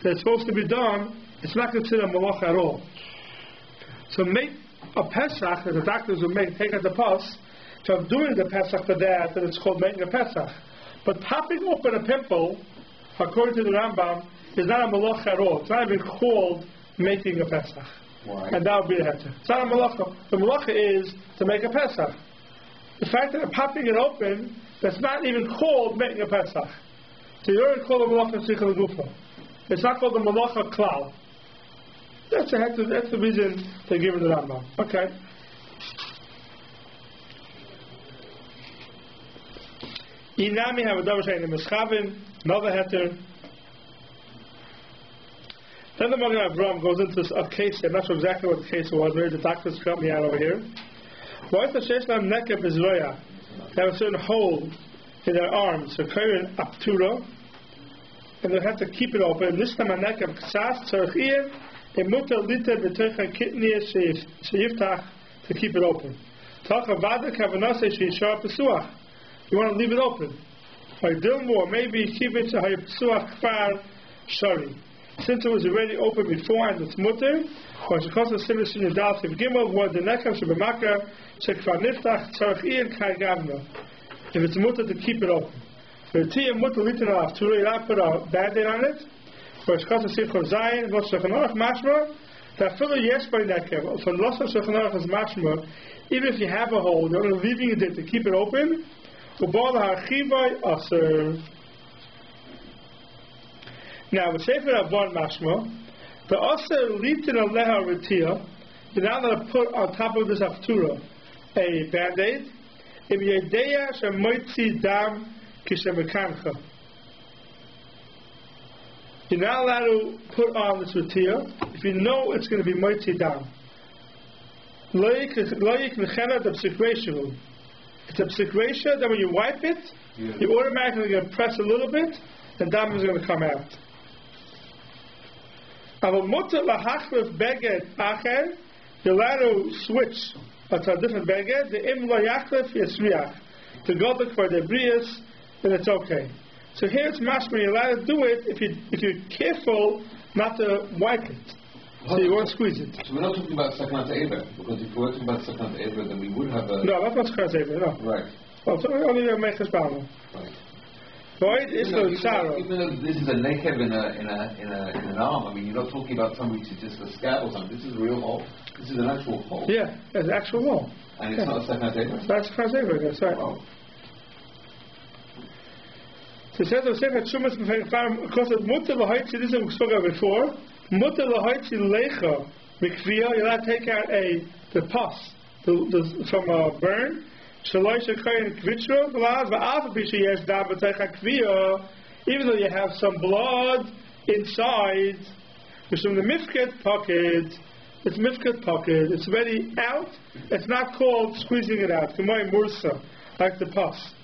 that it's supposed to be done, it's not considered a melacha at all. So make a Pesach, that the doctors will take at the pus, so I'm doing the Pesach for that, and it's called making a Pesach. But popping open a pimple, according to the Rambam, is not a malach at all. It's not even called making a Pesach. Why? And that would be a heter. It's not a malacha. The malacha is to make a Pesach. The fact that I'm popping it open, that's not even called making a Pesach. So you don't call the malacha tzricha l'gufa. It's not called the malacha klal. That's the reason they give it the Rambam. Okay. Inami have a double shayin in Mischavin, another heter. Then the Magen Avraham goes into a case. I'm not sure exactly what the case was. Maybe the doctors help me out over here. Why is the Sheshlam Nekeb Israel? They have a certain hole in their arms, so carrying aptura, and they have to keep it open. This time a Nekeb Ksas Tzarchiyah. A mutter liter b'toicha kitniya sheyiftach to keep it open. Tacha vada kavanase sheyishar pesuach. You want to leave it open. Like Dilmor, maybe keep it to pesuach kfar shari. Since it was already open before and it's mutter, or shekosah sivis in the dal seif gimel, what the nekam shebemaka shekfar niftach tzarchiyah kai gavna. If it's mutter to keep it open. The tiyah mutter liter al aftura, you don't put a band-aid on it. For Shkasa Sichor Zayin, Los Shechanarach Mashma, that filler yes by Nekev. For Los Shechanarach is Mashma, even if you have a hole, you're only leaving it there to keep it open. Ubal HaChivai Aser. Now, the Sefer Avon Mashma, the Aser Litin Aleha Retia, you're now going to put on top of this Aftura a band-aid. Im Yedeya Shemoitzi Dam Kishemekancha. You're not allowed to put on this retia if you know it's going to be moitzi dam. It's a psikresha that when you wipe it, you're automatically going to press a little bit, and dam is going to come out. You're allowed to switch to a different beged. The im lo yachlef yesriach. To go look for the brias, then it's okay. So here it's mashma, you're allowed to do it if you're careful not to wipe it. So you won't squeeze it. So we're not talking about sakanat eber, because if we were talking about sakanat eber, then we would have a... No, that's not sakanat eber, no. Right. Well, so only a mechas bama. Right. Right? It's no tzara. Even though this is a nekev in an arm, I mean, you're not talking about somebody to just a scab or something. This is a real hole. This is an actual hole. Yeah, it's an actual hole. And it's not a sakanat eber? That's sakanat eber, that's right. Oh. So it says, because of mutter l'hoitzi, this is what we spoke about before, mutter l'hoitzi lecha, mikviyah, you're allowed to take out the pus from a burn, shaloi shekhayin kvitro, even though you have some blood inside, it's from the mifket pocket, it's mifket pocket, it's already out, it's not called squeezing it out, k'may mursa, like the pus.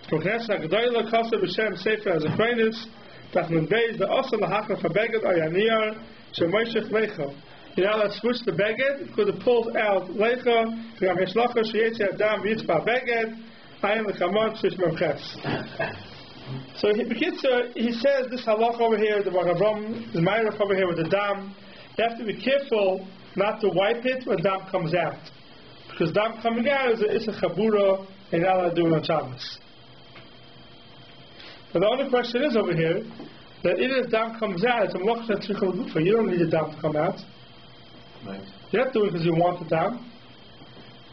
From Knesset HaGedolah Kasa B'Shem Sefer as a Kreinis Tachnun Beis the Asa L'Hachar Fabeged Ayaniyar Shemoishech Lecha. You're not allowed to switch the beged because it pulls out Lecha V'Gam Yeshlocha Sheyetzi Adam V'Yitzpa Beged Ayin L'Kamot Shish Memches. So he says this halach over here, the Magen the Meirach over here with the dam, you have to be careful not to wipe it when dam comes out, because dam coming out is a chabura and you're not allowed to do it on Shabbos. But the only question is over here that even if dam comes out, it's a malach tzricha l'gufa. You don't need the dam to come out. Right. You're not doing it because you want the dam.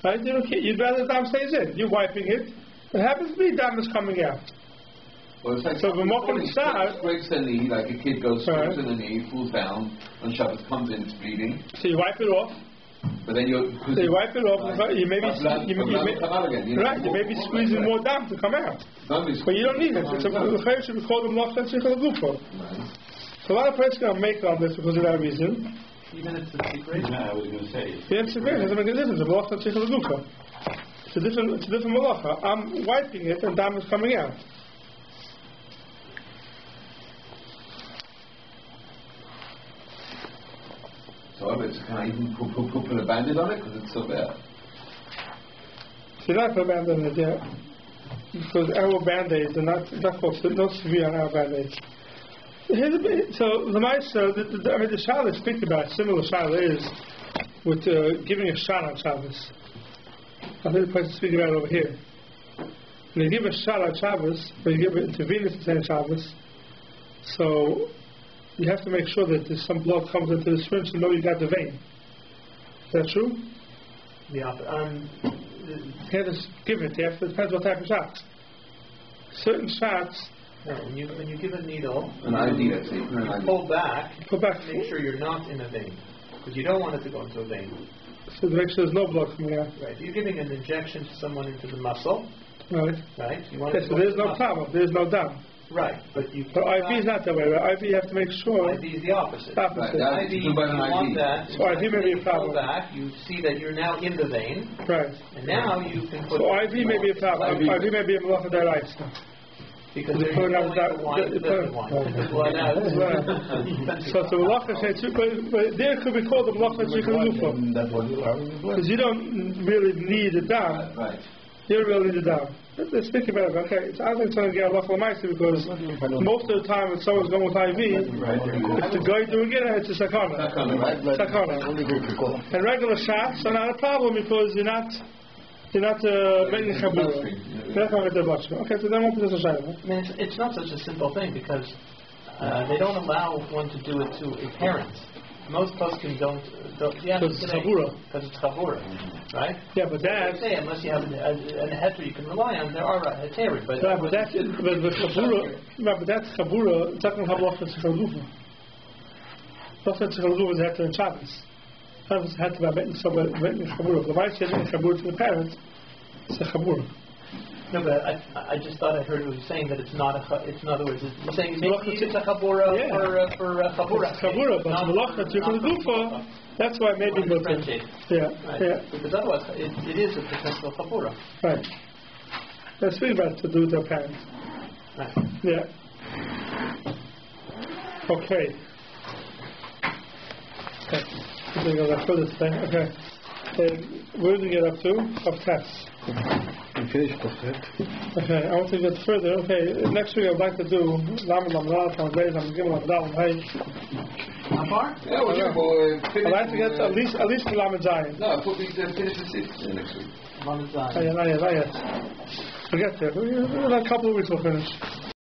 Right? You'd rather the dam stays in. You're wiping it. It happens to be dam is coming out. Well, it's like So the Mokum Star, scrapes the knee, like a kid goes, scrapes in the knee, falls down, on Shabbos comes in, it's bleeding. so you wipe it off. But then you wipe it off. You may be you may be squeezing more dam to come out. But you don't need it. It's a should be called a Melacha Tzricha L'Gufo. So a lot of places are going to make on this because of that reason. Even if it's a secret? No, I was going to say. Yeah, it's a great. It doesn't make a difference. The Melacha Tzricha L'Gufo. It's a different Melacha. I'm wiping it and dam is coming out. So can I even put a bandage on it because it's so bad? So you're not put a bandage on it, yeah. Because our band-aids are not severe on our band-aids. So the Maisa, the Shabbos speak about similar Shabbos is with giving a shot on Shabbos. I think the place to speak about it over here. When you give a shot on Shabbos, or you give it intravenous on Shabbos, so you have to make sure that there's some blood comes into the syringe to know you got the vein. Is that true? Yeah. You have to give it. It depends what type of shots. Certain shots. No, when you give a needle, an IV, that's it. You pull back. To make sure you're not in a vein, because you don't want it to go into a vein. So to make sure there's no blood coming out. Right. You're giving an injection to someone into the muscle. Right. Right. You want yes. So there's no problem. There's no down. Right, but you. So IV is not that way. Right? IV you have to make sure. IV is the opposite. Right. IV, you want that. So IV may be a problem. Back, you see that you're now in the vein. Right. And now you can put. So IV may be a problem. IV may be a Melacha D'Oraisa. Because they're going to wine, the blood out. So the Melacha but there could be called the Melacha Tzricha L'Gufo. Because you don't really need it down. Right. You don't really need it down. Let's think about it. Okay, I think it's going to get a lot of L'Maisa because most of the time when someone's going with IV, if the guy doing it, it's a sakana. And regular shots are not a problem because you're not making chabura. You're not going to get the blood sugar. Okay, so then what is the shayla? I mean, it's not such a simple thing because they don't allow one to do it to a parent. Most poskim don't. Yeah, because it's chabura. Because it's chabura, right? Yeah, but that. Say, unless you have a heter you can rely on, there are heterim. But that's chabura. But that's chabura. It's not going to have lochas tzricha l'gufo. Lochas tzricha l'gufo is a heter in Shabbos. Shabbos had to be making chabura. The wife said chabura to the parents. It's a chabura. No, but I just thought I heard what you saying that it's not a. It's in other words, you're saying maybe it's a chabura for chabura. It's chabura, but Melacha Tzricha L'Gufo. That's why maybe it's differentiate. Yeah, right. Yeah. Because otherwise, it is a potential chabura. Right. Let's think about it to do with their parents. Right. Yeah. Okay. We're going to go further today. Okay. Where did we get up to? Of tests. Finished of okay, I want to get further. Okay, next week I'd like to do Lamed Lamdal, Lamdal, Lamdal, Lamdal, How far? Yeah, I'd like to get at least the Lamed Zayin. No, I thought we finish the seif next week. Lamed Zayin. Not yet. We'll get there. In a couple of weeks we'll finish.